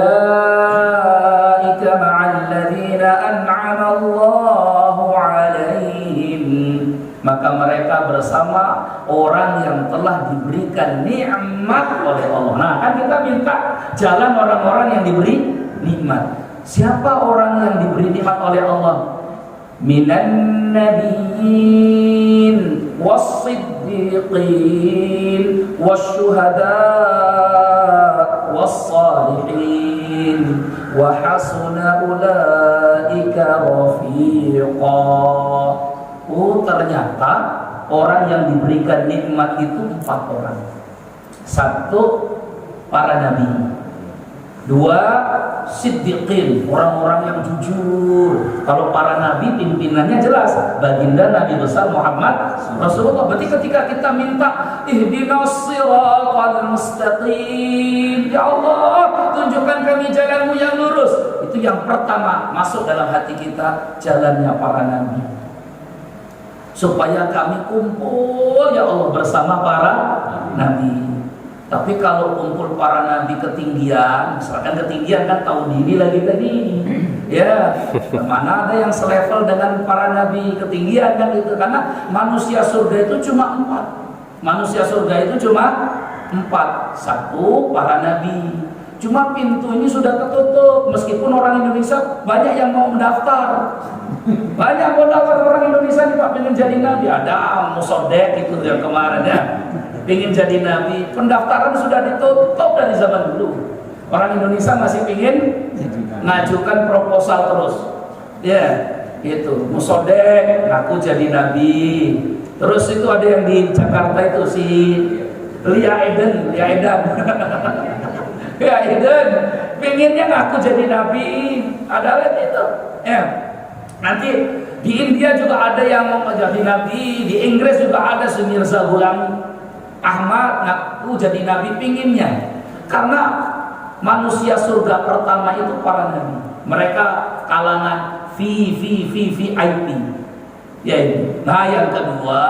ma'al ladzina an'ama Allahu 'alaihim, maka mereka bersama orang yang telah diberikan nikmat oleh Allah. Nah, kan kita minta jalan orang-orang yang diberi nikmat. Siapa orang yang diberi nikmat oleh Allah? Minan nabiyyin was-siddiqin wasyuhada was-salihin wa hasuna ulaika rafiqa. Oh, ternyata orang yang diberikan nikmat itu 4 orang. 1, para nabi. 2, siddiqin, orang-orang yang jujur. Kalau para nabi pimpinannya jelas, baginda Nabi besar Muhammad Rasulullah. Berarti ketika kita minta ihdinas siratal mustaqim, ya Allah tunjukkan kami jalanmu yang lurus, itu yang pertama masuk dalam hati kita, jalannya para nabi, supaya kami kumpul ya Allah bersama para nabi. Tapi kalau kumpul para nabi ketinggian, misalkan ketinggian kan tahu diri lagi tadi, ya mana ada yang selevel dengan para nabi ketinggian kan itu, karena manusia surga itu cuma 4. Manusia surga itu cuma 4. 1, para nabi. Cuma pintu ini sudah tertutup, meskipun orang Indonesia banyak yang mau mendaftar. Banyak mendaftar orang Indonesia nih Pak, pengen jadi nabi. Ada Musodek itu yang kemarin ya, pengen jadi nabi. Pendaftaran sudah ditutup dari zaman dulu. Orang Indonesia masih pengen ngajukan proposal terus. Ya, itu Musodek ngaku jadi nabi. Terus itu ada yang di Jakarta itu si Lia Eden. Ya Eden pengennya ngaku jadi nabi, ada lagi itu. Ya, nanti di India juga ada yang mau jadi nabi, di Inggris juga ada si Mirza Ghulam Ahmad ngaku jadi nabi pinginnya. Karena manusia surga pertama itu para nabi, mereka kalangan VIP. Ya ini. Nah yang kedua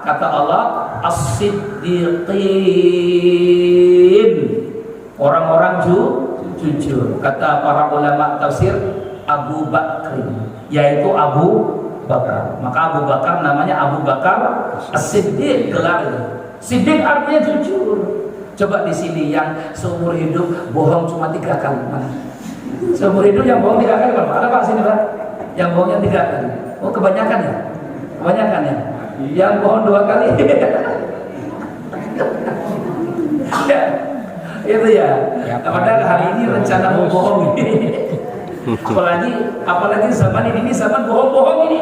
kata Allah as-siddiqin, orang-orang jujur. Kata para ulama tafsir Abu Bakr, yaitu Abu Bakar. Maka Abu Bakar namanya Abu Bakar As-Siddiq, gelar. Siddiq artinya jujur. Coba di sini yang seumur hidup bohong cuma 3 kali. Mana? Seumur hidup yang bohong 3 kali Pak? Ada Pak sini Pak? Yang bohongnya 3 kali. Oh kebanyakan ya? Kebanyakan ya? Yang bohong 2 kali. Ya, itu ya. Padahal hari ini rencana mau bohong ini. Apalagi zaman ini zaman bohong-bohong ini.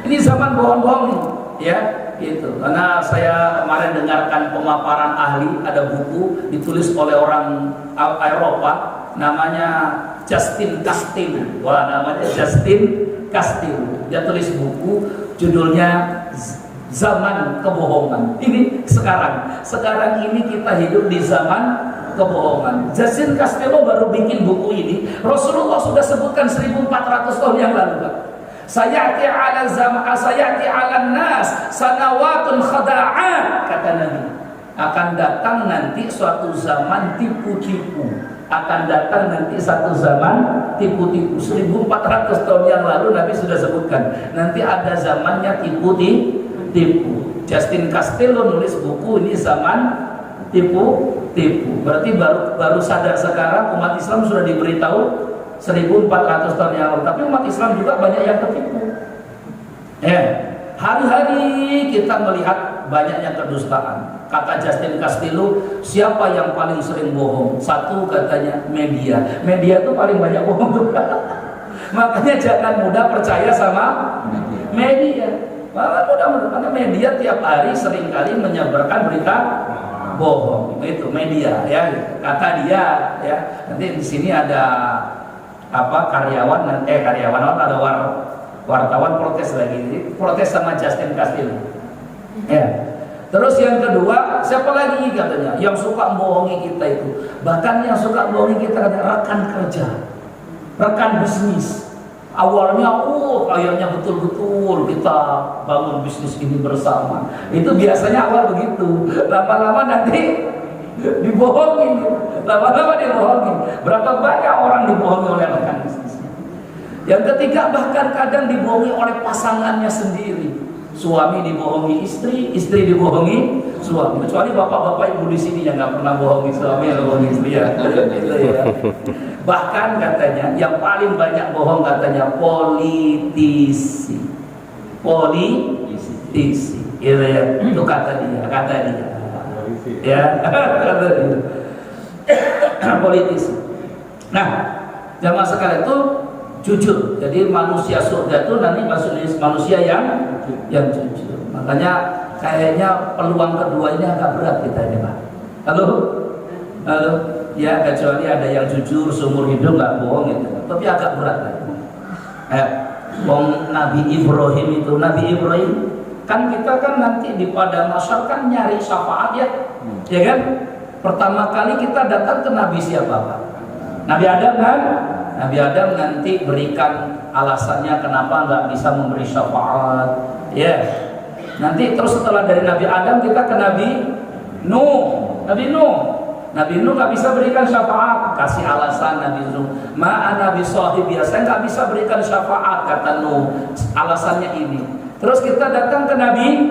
Ini zaman bohong-bohong nih. Ya, itu. Karena saya kemarin dengarkan pemaparan ahli, ada buku ditulis oleh orang Eropa, namanya Justin Castillo. Wah, namanya Justin Castillo. Dia tulis buku, judulnya Zaman Kebohongan. Ini sekarang ini kita hidup di zaman kebohongan. Justin Castillo baru bikin buku ini, Rasulullah sudah sebutkan 1400 tahun yang lalu Pak. sayati 'alan nas sanawatun khada'at, kata Nabi. Akan datang nanti suatu zaman tipu-tipu. Akan datang nanti satu zaman tipu-tipu. 1400 tahun yang lalu Nabi sudah sebutkan, nanti ada zamannya tipu-tipu. Justin Castello nulis buku ini zaman tipu-tipu. Berarti baru sadar sekarang umat Islam sudah diberitahu 1400 tahun yang lalu. Tapi umat Islam juga banyak yang tertipu. Hari-hari kita melihat banyaknya kedustaan. Kata Justin Castello, siapa yang paling sering bohong? Satu, katanya media. Media itu paling banyak bohong juga. Makanya jangan mudah percaya sama media. Karena media tiap hari seringkali menyebarkan berita bohong. Itu media, ya. Kata dia, ya. Nanti di sini ada karyawan ada wartawan protes lagi. Protes sama Justin Castello. Ya. Terus yang kedua, siapa lagi katanya yang suka membohongi kita itu? Bahkan yang suka membohongi kita adalah rekan kerja, rekan bisnis. Awalnya, kayaknya betul-betul kita bangun bisnis ini bersama. Itu biasanya awal begitu. Lama-lama nanti dibohongin. Lama-lama dibohongin. Berapa banyak orang dibohongi oleh rekan bisnisnya. Yang ketiga, bahkan kadang dibohongi oleh pasangannya sendiri. Suami dibohongi istri, istri dibohongi suami. Kecuali bapak-bapak ibu di sini yang nggak pernah bohongi suami atau bohongi istri ya. Bahkan katanya yang paling banyak bohong katanya politisi. Politisi. Gitu ya. Itu kata dia. Ya, kata dia. Politisi. Nah, jamaah sekalian itu jujur. Jadi manusia surga itu nanti manusia yang jujur. Makanya kayaknya peluang kedua ini agak berat kita ini, Pak. Halo, ya, kecuali ada yang jujur seumur hidup nggak bohong gitu. Tapi agak berat lah. Nabi Ibrahim kan kita kan nanti di padang mahsyar kan nyari syafaat ya kan? Pertama kali kita datang ke Nabi siapa, Pak? Nabi Adam kan? Nabi Adam nanti berikan alasannya kenapa nggak bisa memberi syafaat. Nanti terus setelah dari Nabi Adam kita ke Nabi Nuh. Nabi Nuh nggak bisa berikan syafaat, kasih alasan Nabi Nuh. Ma'ana bisahib, saya nggak bisa berikan syafaat, kata Nuh. Alasannya ini. Terus kita datang ke Nabi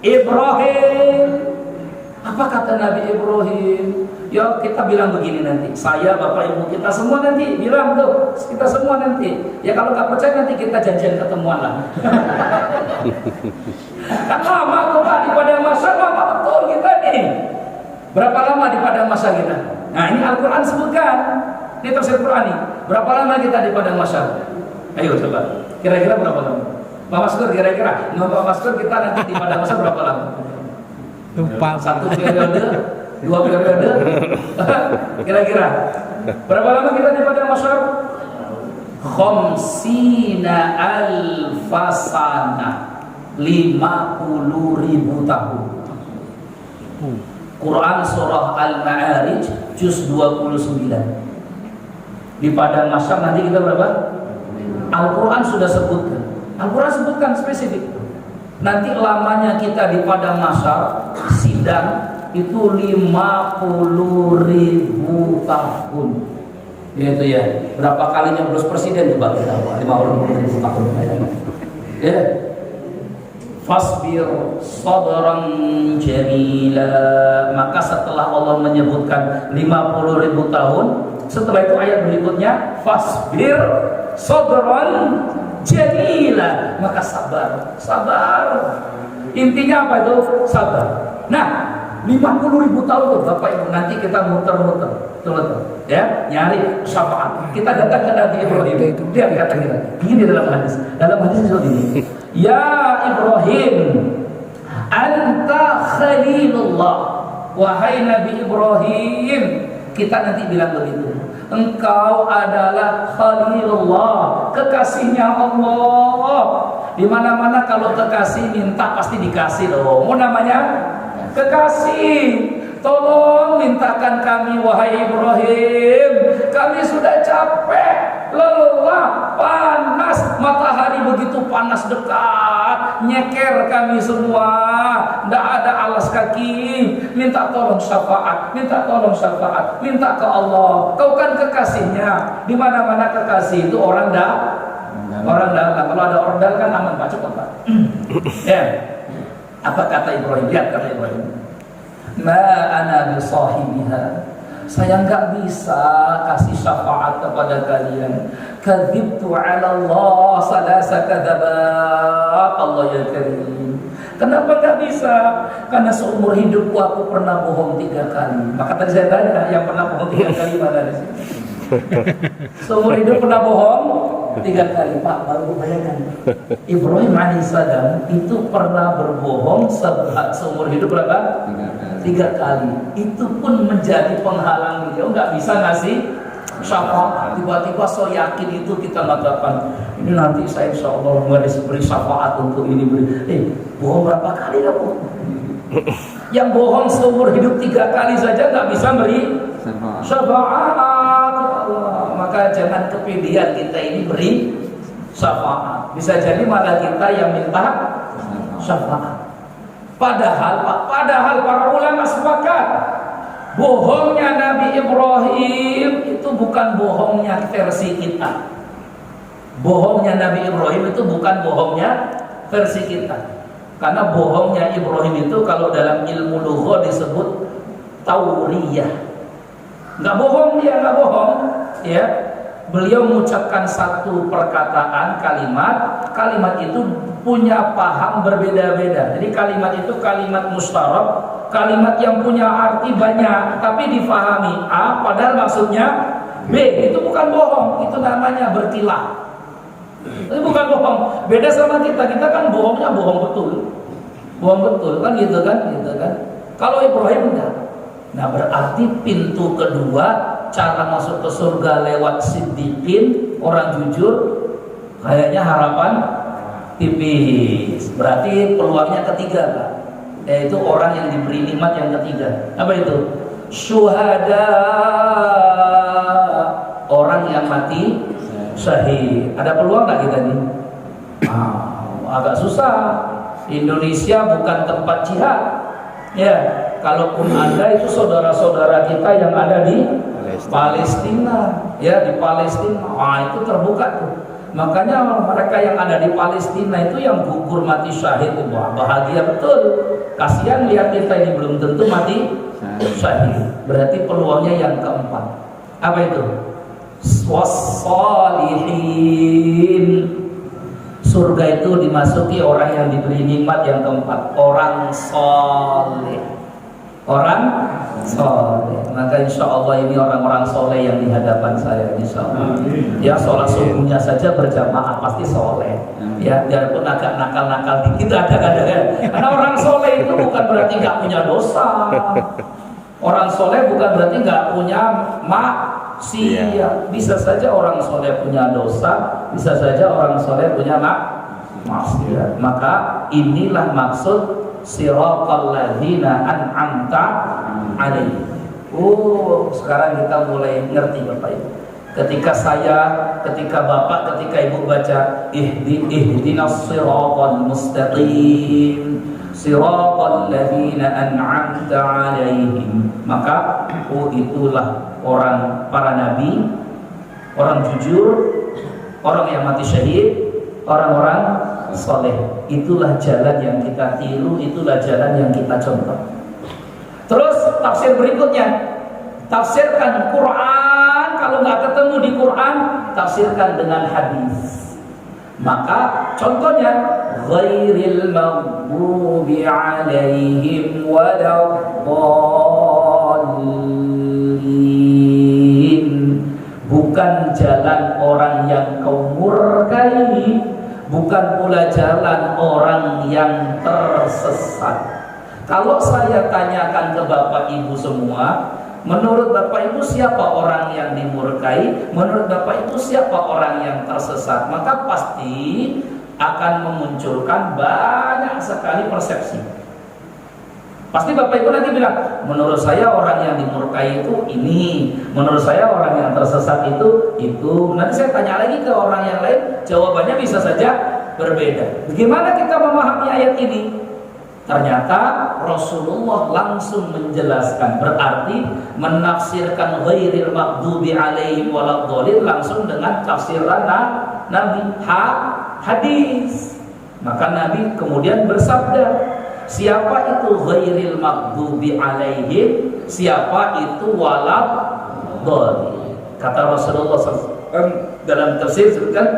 Ibrahim. Apa kata Nabi Ibrahim? Ya kita bilang begini nanti. Saya, bapak, ibu kita semua nanti bilang tuh. Kita semua nanti. Ya kalau nggak percaya nanti kita janjian ketemuan lah. Kan lama tuh Pak di padang mahsyar, lama betul kita nih. Berapa lama di padang mahsyar kita? Nah ini Al-Quran sebutkan. Ini tafsir Quran nih. Berapa lama kita di padang mahsyar? Ayo coba. Kira-kira berapa lama? Pak Maskur kira-kira. Pak Maskur kita nanti di padang mahsyar berapa lama? Lupa. 1 periode, 2 periode. Kira-kira berapa lama kita di padang mahsyar? 50.000 sana, 50.000 tahun. Quran surah Al-Ma'arij juz 29. Di padang mahsyar nanti kita berapa? Al-Quran sudah sebutkan. Al-Quran sebutkan spesifik. Nanti lamanya kita di padang mahsyar sidang itu 50.000 tahun. Itu ya. Berapa kali nyoblos presiden coba kita 50.000 tahun. Ya. Fasbir sabran jamila. Maka setelah Allah menyebutkan 50.000 tahun, setelah itu ayat berikutnya fasbir sabran jamila, maka sabar. Intinya apa itu? Sabar. Nah, 50.000 tahun tuh Bapak Ibu, nanti kita muter-muter ya, nyari syafaat. Kita datang ke Nabi Ibrahim. Dia kata kita ini dalam hadis seperti ini. Ya Ibrahim, anta khalilullah. Wahai Nabi Ibrahim, kita nanti bilang begitu. Engkau adalah Khalilullah, kekasihnya Allah. Di mana-mana kalau kekasih minta pasti dikasih loh. Mau namanya kekasih. Tolong mintakan kami wahai Ibrahim. Kami sudah capek, lelah, panas, matahari begitu panas dekat, nyeker kami semua, tidak ada alas kaki, minta tolong syafaat, minta tolong syafaat, minta ke Allah. Kau kan kekasihnya, di mana-mana kekasih itu orang dalam. Kalau ada orang dalam kan aman, Pak, cepat Pak. Ya, apa kata Ibrahim? Lihat kata Ibrahim. Ma ana bisahibiha. Saya enggak bisa kasih syafaat kepada kalian. Kadzibtu 'ala Allah salasa kadzabat. Allah ya karim. Kenapa enggak bisa? Karena seumur hidupku aku pernah bohong 3 kali. Maka tadi saya tanya, yang pernah bohong 3 kali mana di sini? Seumur hidup pernah bohong 3 kali. Pak, baru bayangkan Ibrahim alaihissalam itu pernah berbohong seumur hidup berapa? 3 kali. Itu pun menjadi penghalang beliau nggak bisa ngasih syafaat. Tiba-tiba so yakin itu kita mengatakan ini nanti saya insya Allah beri syafaat untuk ini bohong berapa kali kamu? Yang bohong seumur hidup 3 kali saja nggak bisa beri syafaat. Maka jangan kepedean kita ini beri syafaat. Bisa jadi malah kita yang minta syafaat. Padahal para ulama sepakat bohongnya Nabi Ibrahim itu bukan bohongnya versi kita. Bohongnya Nabi Ibrahim itu bukan bohongnya versi kita. Karena bohongnya Ibrahim itu kalau dalam ilmu lugha disebut tauriyah. Enggak bohong dia, enggak bohong, ya. Beliau mengucapkan satu perkataan kalimat itu punya paham berbeda-beda. Jadi kalimat itu kalimat mustarak, kalimat yang punya arti banyak, tapi difahami A padahal maksudnya B. Itu bukan bohong, itu namanya berkilah. Itu bukan bohong. Beda sama kita kan bohongnya bohong betul kan gitu kan. Kalau Ibrahim enggak. Nah berarti pintu kedua cara masuk ke surga lewat siddiqin, orang jujur, kayaknya harapan tipis. Berarti peluangnya ketiga Pak, yaitu orang yang diberi nikmat yang ketiga. Apa itu? Syuhada, orang yang mati syahid. Ada peluang nggak kita nih? Agak susah. Indonesia bukan tempat jihad. Ya, kalaupun ada itu saudara-saudara kita yang ada di Palestina, ya di Palestina, itu terbuka tuh. Makanya mereka yang ada di Palestina itu yang gugur mati syahid itu bahagia betul. Kasihan lihat kita ini belum tentu mati syahid. Berarti peluangnya yang keempat. Apa itu? Wassalihin. Surga itu dimasuki orang yang diberi nikmat yang keempat, orang soleh. Orang soleh. Maka insya Allah ini orang-orang soleh yang di hadapan saya, insya Allah. Ya sholat subuhnya saja berjamaah pasti soleh. Ya biarpun agak nakal-nakal dikit ada. Karena orang soleh itu bukan berarti nggak punya dosa. Orang soleh bukan berarti nggak punya maksiat. Bisa saja orang soleh punya dosa, bisa saja orang soleh punya maksiat. Maka inilah maksud siratal ladzina an'amta alaihim. Sekarang kita mulai ngerti Bapak Ibu. Ketika Bapak, ketika Ibu baca ihdinas siratal mustaqim, siratal ladzina an'amta alaihim, maka itulah para nabi, orang jujur, orang yang mati syahid, orang-orang soleh. Itulah jalan yang kita tiru, itulah jalan yang kita contoh. Terus tafsir berikutnya, tafsirkan Quran. Kalau nggak ketemu di Quran, tafsirkan dengan hadis. Maka contohnya ghairil maghdubi alaihim waladdallin, bukan jalan orang yang kau murkai, bukan pula jalan orang yang tersesat. Kalau saya tanyakan ke Bapak Ibu semua, menurut Bapak Ibu siapa orang yang dimurkai? Menurut Bapak Ibu siapa orang yang tersesat? Maka pasti akan memunculkan banyak sekali persepsi. Pasti Bapak Ibu nanti bilang, menurut saya orang yang dimurkai itu ini, menurut saya orang yang tersesat itu. Nanti saya tanya lagi ke orang yang lain, jawabannya bisa saja berbeda. Bagaimana kita memahami ayat ini? Ternyata Rasulullah langsung menjelaskan, berarti menafsirkan ghairil maghdubi alaihim waladhdallin langsung dengan tafsiran Nabi hadis. Maka Nabi kemudian bersabda, siapa itu ghairil maghdubi alaihim, siapa itu waladhdallin. Kata Rasulullah SAW dalam tafsir kan,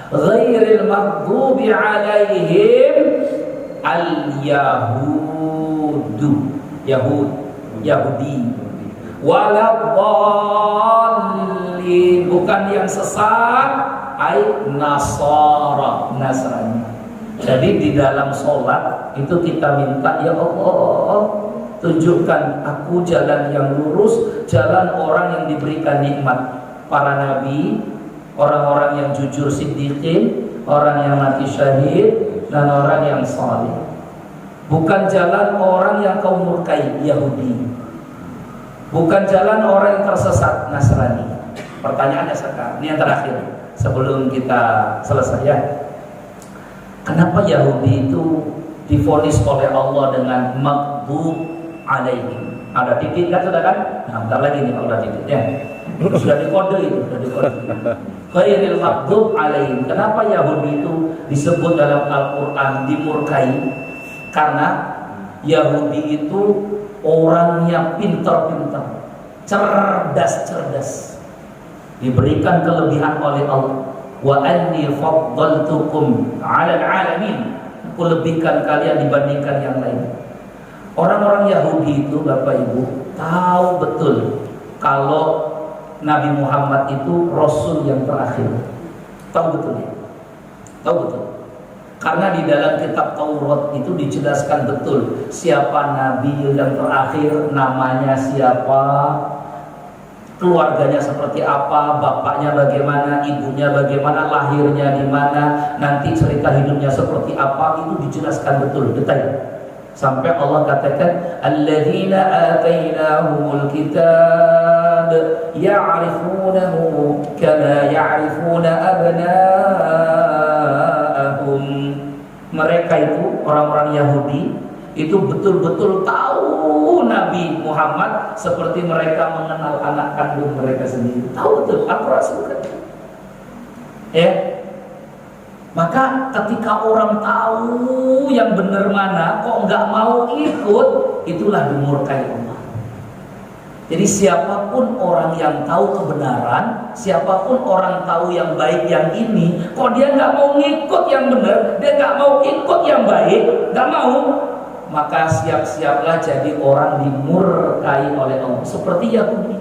ghairil maghdubi alaihim al-yahudu, Yahudi, waladhdallin, bukan yang sesat, ai nasara, Nasrani. Jadi di dalam sholat itu kita minta, ya Allah, tunjukkan aku jalan yang lurus, jalan orang yang diberikan nikmat, para nabi, orang-orang yang jujur siddiqin, orang yang mati syahid, dan orang yang saleh. Bukan jalan orang yang kau murkai, Yahudi. Bukan jalan orang yang tersesat, Nasrani. Pertanyaannya sekarang, ini yang terakhir sebelum kita selesai ya. Kenapa Yahudi itu divonis oleh Allah dengan maghdub alaihim? Ada titik kan, sudah kan? Nah, bentar lagi nih kalau ada titiknya. Sudah dikode itu, sudah dikode. Ghairil maghdub alaihim. Kenapa Yahudi itu disebut dalam Al-Quran dimurkai? Karena Yahudi itu orangnya pintar-pintar, cerdas-cerdas, diberikan kelebihan oleh Allah. Wa anni faddaltukum 'alal 'alamin. Aku lebihkan kalian dibandingkan yang lain. Orang-orang Yahudi itu Bapak Ibu tahu betul kalau Nabi Muhammad itu Rasul yang terakhir. Tahu betul ya? Tahu betul. Karena di dalam kitab Taurat itu dijelaskan betul siapa Nabi yang terakhir, namanya siapa, keluarganya seperti apa, bapaknya bagaimana, ibunya bagaimana, lahirnya di mana, nanti cerita hidupnya seperti apa, itu dijelaskan betul detail. Sampai Allah katakan, alladzina atainahumul kitab ya'rifunahu kama ya'rifuna abna'ahum. Mereka itu orang-orang Yahudi itu betul-betul tahu Nabi Muhammad seperti mereka mengenal anak kandung mereka sendiri. Tahu betul, aku rasulkan. Ya. Maka ketika orang tahu yang benar mana, kok nggak mau ikut, itulah dimurkai Allah. Jadi siapapun orang yang tahu kebenaran, siapapun orang tahu yang baik yang ini, kok dia nggak mau ngikut yang benar, dia nggak mau ikut yang baik, nggak mau, maka siap-siaplah jadi orang dimurkai oleh Allah. Seperti Yahudi.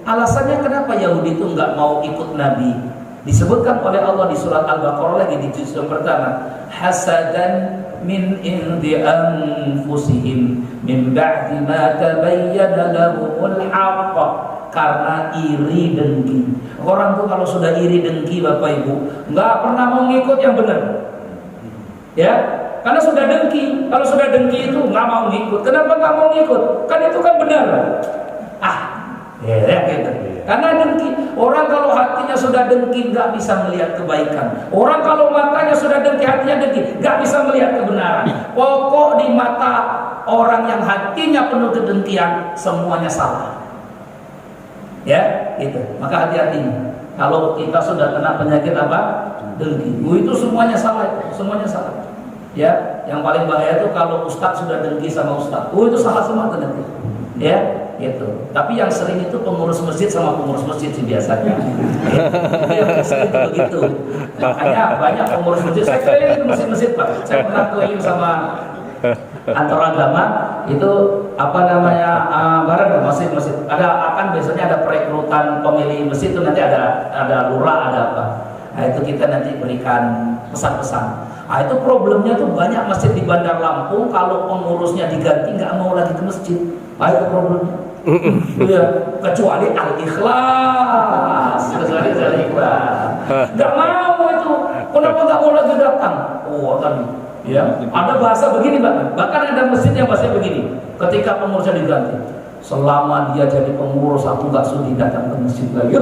Alasannya kenapa Yahudi itu nggak mau ikut Nabi? Disebutkan oleh Allah di surat Al-Baqarah lagi di juz yang pertama, hasadan min indi anfusihim min ba'di ma tabayyana lahumul haqq, karena iri dengki. Orang tuh kalau sudah iri dengki Bapak Ibu, nggak pernah mau ngikut yang benar. Ya, karena sudah dengki. Kalau sudah dengki itu nggak mau ngikut. Kenapa nggak mau ngikut? Kan itu kan benar. Ya gitu. Karena dengki. Orang kalau hatinya sudah dengki nggak bisa melihat kebaikan. Orang kalau matanya sudah dengki, hatinya dengki, nggak bisa melihat kebenaran. Pokok di mata orang yang hatinya penuh kedengkian, semuanya salah. Ya, gitu. Maka hati-hati. Kalau kita sudah kena penyakit apa? Dengki. Itu semuanya salah. Semuanya salah. Ya, yang paling bahaya itu kalau ustadz sudah dengki sama ustadz. Itu salah semua nanti. Ya. Gitu. Tapi yang sering itu pengurus masjid sama pengurus masjid sih biasanya. Yang sering itu begitu. Makanya banyak pengurus masjid. Saya keliling ke masjid-masjid Pak. Saya pernah keliling sama antar agama itu bareng masjid-masjid. Akan biasanya ada perekrutan pemilih masjid itu, nanti ada lurah, ada apa. Nah itu kita nanti berikan pesan-pesan. Nah itu problemnya tuh banyak masjid di Bandar Lampung kalau pengurusnya diganti nggak mau lagi ke masjid. Nah itu problemnya. Ya, kecuali al-ikhlas, nggak mau itu. Kenapa nggak mau lagi datang? Oh tadi, ya ada bahasa begini bahkan ada masjid yang bahasa begini. Ketika pengurusnya diganti, selama dia jadi pengurus aku nggak sudi datang ke masjid lagi. Gitu.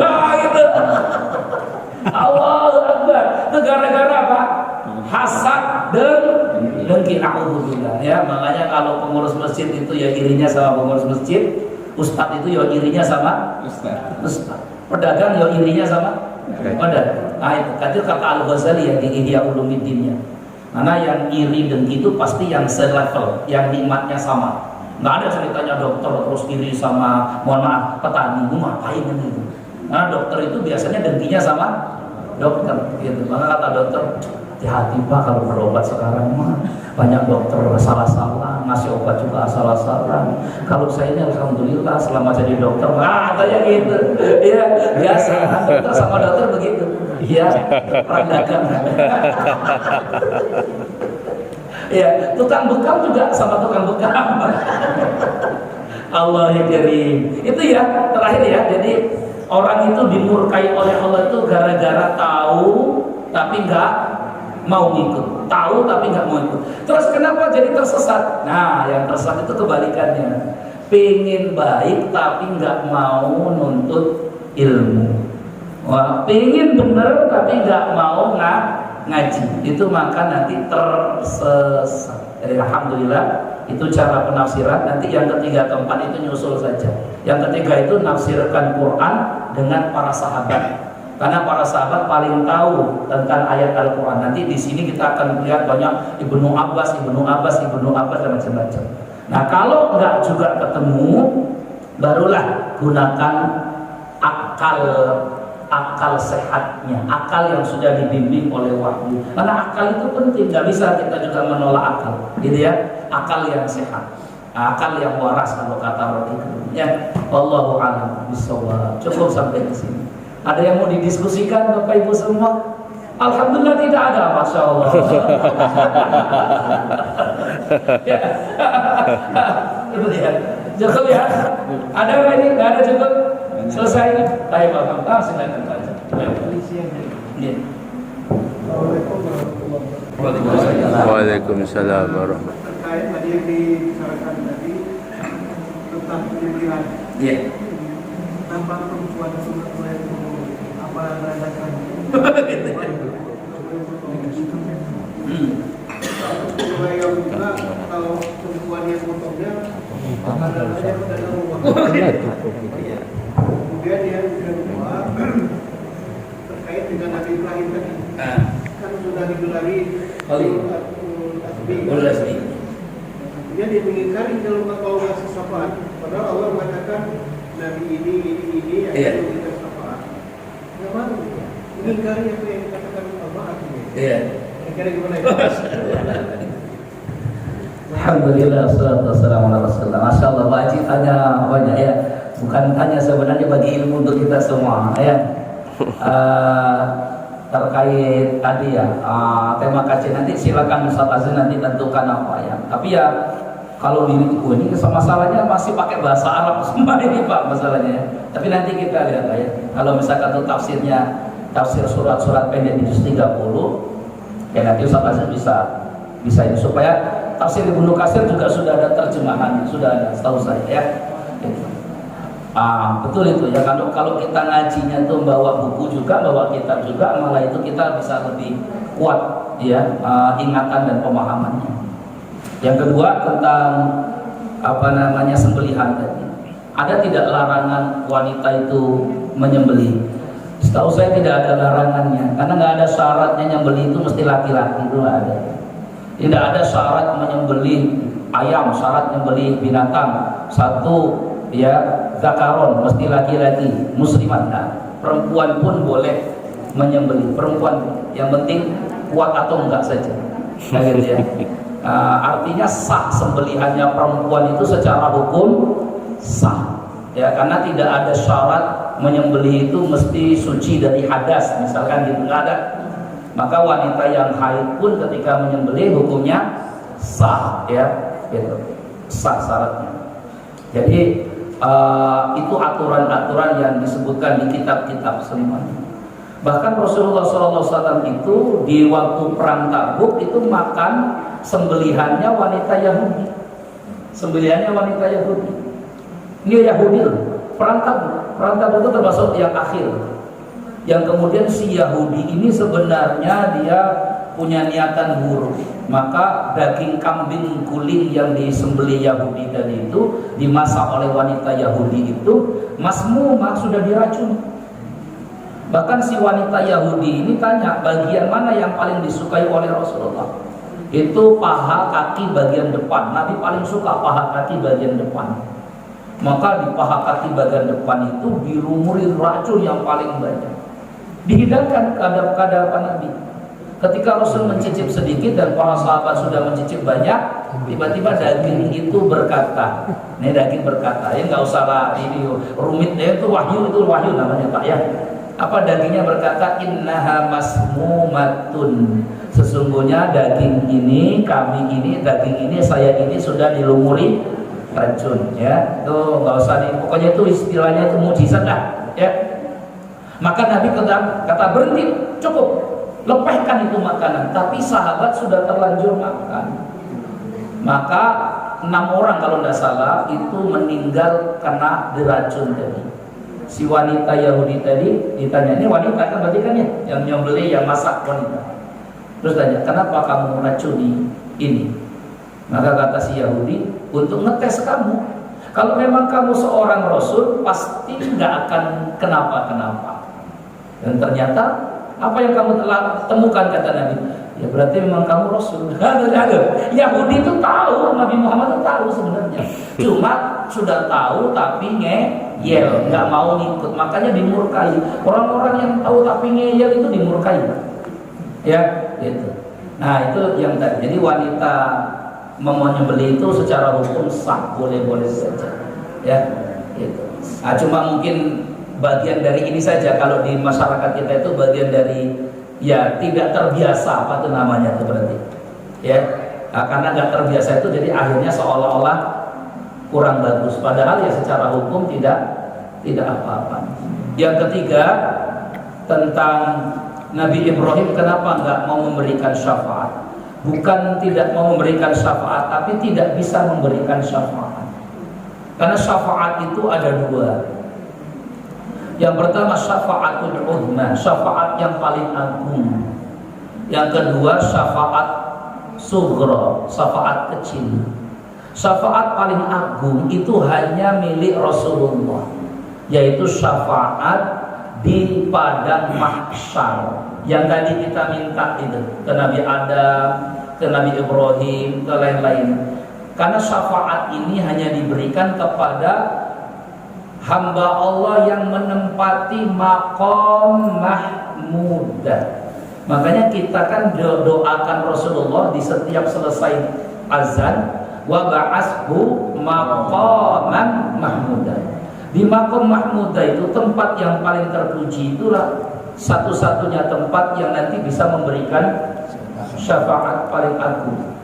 Allahu Akbar. ya. Makanya kalau pengurus masjid itu ya irinya sama pengurus masjid, ustadz itu ya irinya sama ustadz, pedagang ya irinya sama pedagang. Nah itu kata Al-Ghazali ya di Ihya Ulumuddinnya. Karena yang iri dengki itu pasti yang selevel, yang nikmatnya sama. Nggak ada ceritanya dokter terus iri sama, mohon maaf, petani. Ngapain itu? Karena dokter itu biasanya dengkinya sama dokter gitu. Maka kata dokter, hati-hati Pak kalau berobat sekarang mah banyak dokter salah-salah, ngasih obat juga salah-salah. Kalau saya ini alhamdulillah selama jadi dokter, katanya gitu. Iya, biasa dokter sama dokter begitu. Iya, perang dagang. Iya, tukang bekam juga sama tukang bekam. Allah yang karim. Itu ya terakhir ya. Jadi orang itu dimurkai oleh Allah itu gara-gara tahu tapi nggak mau ngikut, tahu tapi nggak mau ikut. Terus kenapa jadi tersesat? Nah, yang tersesat itu kebalikannya. Pengen baik tapi nggak mau nuntut ilmu. Wah, pengen bener tapi nggak mau ngaji. Itu maka nanti tersesat. Jadi alhamdulillah itu cara penafsiran. Nanti yang ketiga keempat itu nyusul saja. Yang ketiga itu nafsirkan Quran dengan para sahabat. Karena para sahabat paling tahu tentang ayat Al-Quran. Nanti di sini kita akan melihat banyak Ibnu Abbas dan macam-macam. Nah kalau nggak juga ketemu, barulah gunakan akal sehatnya, akal yang sudah dibimbing oleh wahyu. Karena akal itu penting, nggak bisa kita juga menolak akal, gitu ya. Akal yang sehat, akal yang waras kalau kata Rasulullah. Ya, Allahu a'lam bishawab. Cukup sampai di sini. Ada yang mau didiskusikan Bapak Ibu semua? Alhamdulillah tidak ada, Masya Allah. Ya. Cukup ya? Ada nggak ini? Nggak ada cukup? Selesai? Baik Bapak, silakan saja. Waalaikumsalam warahmatullahi. Terkait tadi yang dibicarakan tadi tentang pemilihan. Iya. Tanpa perempuan sebenarnya apa adakan? Supaya yang juga kalau perempuan yang potongnya ada rumah. Kemudian yang kedua terkait dengan Nabi Ibrahim tadi, kan sudah digelari Tasbih. Dia dimingkari dalam kaum sesafat. Padahal Allah mengatakan Nabi ini yang kita syafaat. Yang mana? Mengingkari apa yang dikatakan Allah artinya. Iya. Kira-kira gimana ya? Alhamdulillah, wassalatu wassalamu ala Rasulillah. Masya Allah, Pak Haji tanya banyak ya. Bukan tanya sebenarnya bagi ilmu untuk kita semua ya. Terkait tadi ya tema kajian nanti silakan Ustaz Azin nanti tentukan apa ya. Tapi ya kalau diriku ini masalahnya masih pakai bahasa Arab semua ini Pak masalahnya ya. Tapi nanti kita lihat ya. Kalau misalkan itu tafsir surat-surat pendek di juz 30 ya nanti Ustaz Azin bisa ini supaya tafsir Ibnu Katsir juga sudah ada terjemahan, sudah ada setahu saya ya. Betul itu ya, kalau kita ngajinya itu bawa buku juga, bawa kitab juga, malah itu kita bisa lebih kuat ya ingatan dan pemahamannya. Yang kedua tentang sembelihan tadi. Ada tidak larangan wanita itu menyembelih? Setahu saya tidak ada larangannya, karena nggak ada syaratnya nyembelih itu mesti laki-laki, itu nggak ada. Tidak ada syarat menyembelih ayam, syarat menyembelih binatang satu ya zakaron mesti laki-laki muslimat. Nah, perempuan pun boleh menyembelih, perempuan yang penting kuat atau enggak saja. Nah, gitu ya. Artinya sah sembelihannya perempuan itu secara hukum sah ya, karena tidak ada syarat menyembelih itu mesti suci dari hadas misalkan gitu, nggak ada. Maka wanita yang haid pun ketika menyembelih hukumnya sah ya, gitu, sah syaratnya. Jadi itu aturan-aturan yang disebutkan di kitab-kitab semuanya. Bahkan Rasulullah SAW itu di waktu perang Tabuk itu makan sembelihannya wanita Yahudi. Sembelihannya wanita Yahudi. Ini Yahudi loh. Perang Tabuk itu termasuk yang akhir. Yang kemudian si Yahudi ini sebenarnya dia punya niatan buruk, maka daging kambing guling yang disembelih Yahudi tadi itu dimasak oleh wanita Yahudi itu masmumah, sudah diracun. Bahkan si wanita Yahudi ini tanya, bagian mana yang paling disukai oleh Rasulullah? Itu paha kaki bagian depan. Nabi paling suka paha kaki bagian depan. Maka di paha kaki bagian depan itu dilumuri racun yang paling banyak, dihidangkan ke hadapan Nabi. Ketika Rasul mencicip sedikit dan para sahabat sudah mencicip banyak, tiba-tiba daging itu berkata, ini daging berkata, ya nggak usah lah ini rumit, ya itu wahyu namanya Pak ya. Apa dagingnya berkata, innaha masmumatun, sesungguhnya daging ini, kambing ini, daging ini, saya ini sudah dilumuri racun, ya. Tuh nggak usah nih, pokoknya itu istilahnya itu mujizat lah, ya. Maka Nabi kata berhenti, cukup. Lepaskan itu makanan, tapi sahabat sudah terlanjur makan. Maka 6 orang kalau tidak salah itu meninggal karena diracun tadi. Si wanita Yahudi tadi ditanya, ini wanita kan berarti kan ya, yang nyembelih, yang masak wanita. Terus tanya, kenapa kamu meracuni ini? Maka kata si Yahudi, untuk ngetes kamu. Kalau memang kamu seorang Rasul, pasti nggak akan kenapa-kenapa. Dan ternyata apa yang kamu telah temukan, kata Nabi, ya berarti memang kamu Rasul. Yahudi itu tahu, Nabi Muhammad itu tahu sebenarnya, cuma sudah tahu tapi ngeyel, nggak mau ngikut, makanya dimurkai. Orang-orang yang tahu tapi ngeyel itu dimurkai, ya gitu. Nah itu yang tadi. Jadi wanita menyembelih itu secara hukum sah, boleh-boleh saja, ya gitu. Nah cuma mungkin bagian dari ini saja, kalau di masyarakat kita itu bagian dari ya tidak terbiasa, apa itu namanya itu berarti ya, nah, karena nggak terbiasa itu jadi akhirnya seolah-olah kurang bagus, padahal ya secara hukum tidak apa-apa. Yang ketiga tentang Nabi Ibrahim, kenapa nggak mau memberikan syafaat? Bukan tidak mau memberikan syafaat, tapi tidak bisa memberikan syafaat, karena syafaat itu ada dua. Yang pertama syafaatul uzma, syafaat yang paling agung. Yang kedua syafaat sughra, syafaat kecil. Syafaat paling agung itu hanya milik Rasulullah, yaitu syafaat di padang mahsyar. Yang tadi kita minta itu ke Nabi Adam, ke Nabi Ibrahim, ke lain-lain. Karena syafaat ini hanya diberikan kepada hamba Allah yang menempati maqam mahmudah. Makanya kita kan doakan Rasulullah di setiap selesai azan, wa ba'ashu maqaman mahmudah. Di maqam mahmudah itu tempat yang paling terpuji, itulah satu-satunya tempat yang nanti bisa memberikan syafaat paling agung.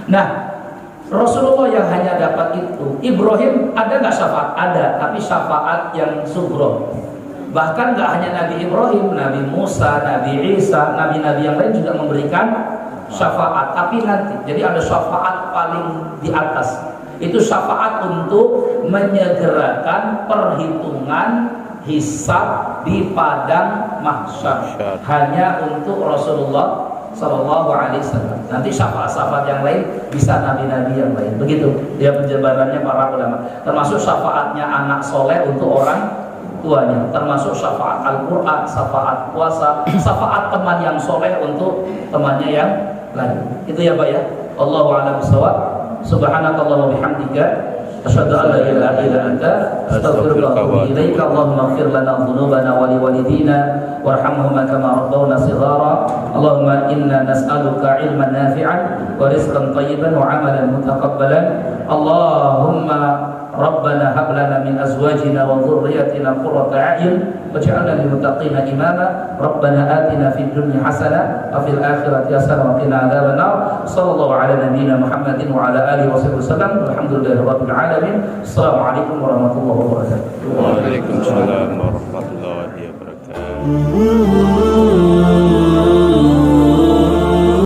Nah, Rasulullah yang hanya dapat itu. Ibrahim ada nggak syafaat? Ada, tapi syafaat yang sughra. Bahkan nggak hanya Nabi Ibrahim, Nabi Musa, Nabi Isa, nabi-nabi yang lain juga memberikan syafaat. Tapi nanti, jadi ada syafaat paling di atas. Itu syafaat untuk menyegerakan perhitungan hisab di padang mahsyar. Hanya untuk Rasulullah Sallallahu Alaihi Wasallam. Nanti syafaat-syafaat yang lain bisa nabi-nabi yang lain. Begitu dia penjabarannya para ulama. Termasuk syafaatnya anak soleh untuk orang tuanya. Termasuk syafaat Al-Quran, syafaat puasa, syafaat teman yang soleh untuk temannya yang lain. Itu ya Pak ya. Allahu a'lam bishawab. Subhanakallah wa bihamdika, asyhadu an la ilaha illa anta, astaghfiruka wa atubu ilaika. Allahumma ighfir lana dhunubana wa liwalidina warhamhuma kama rabbawna shighara. Allahumma inna nas'aluka ilman nafi'an wa rizqan thayyiban wa 'amalan mutaqabbalan. Allahumma rabbana hab lana min azwajina wa dhurriyyatina qurrata a'yun waj'alna lil muttaqina imama. Rabbana atina fid dunya hasanah wa fil akhirati hasanah wa qina adzabannar. Sallallahu ala nabiyyina Muhammadin wa ala alihi wasallam. Alhamdulillahirabbil alamin. Assalamualaikum warahmatullahi wabarakatuh. Waalaikumsalam warahmatullahi wabarakatuh.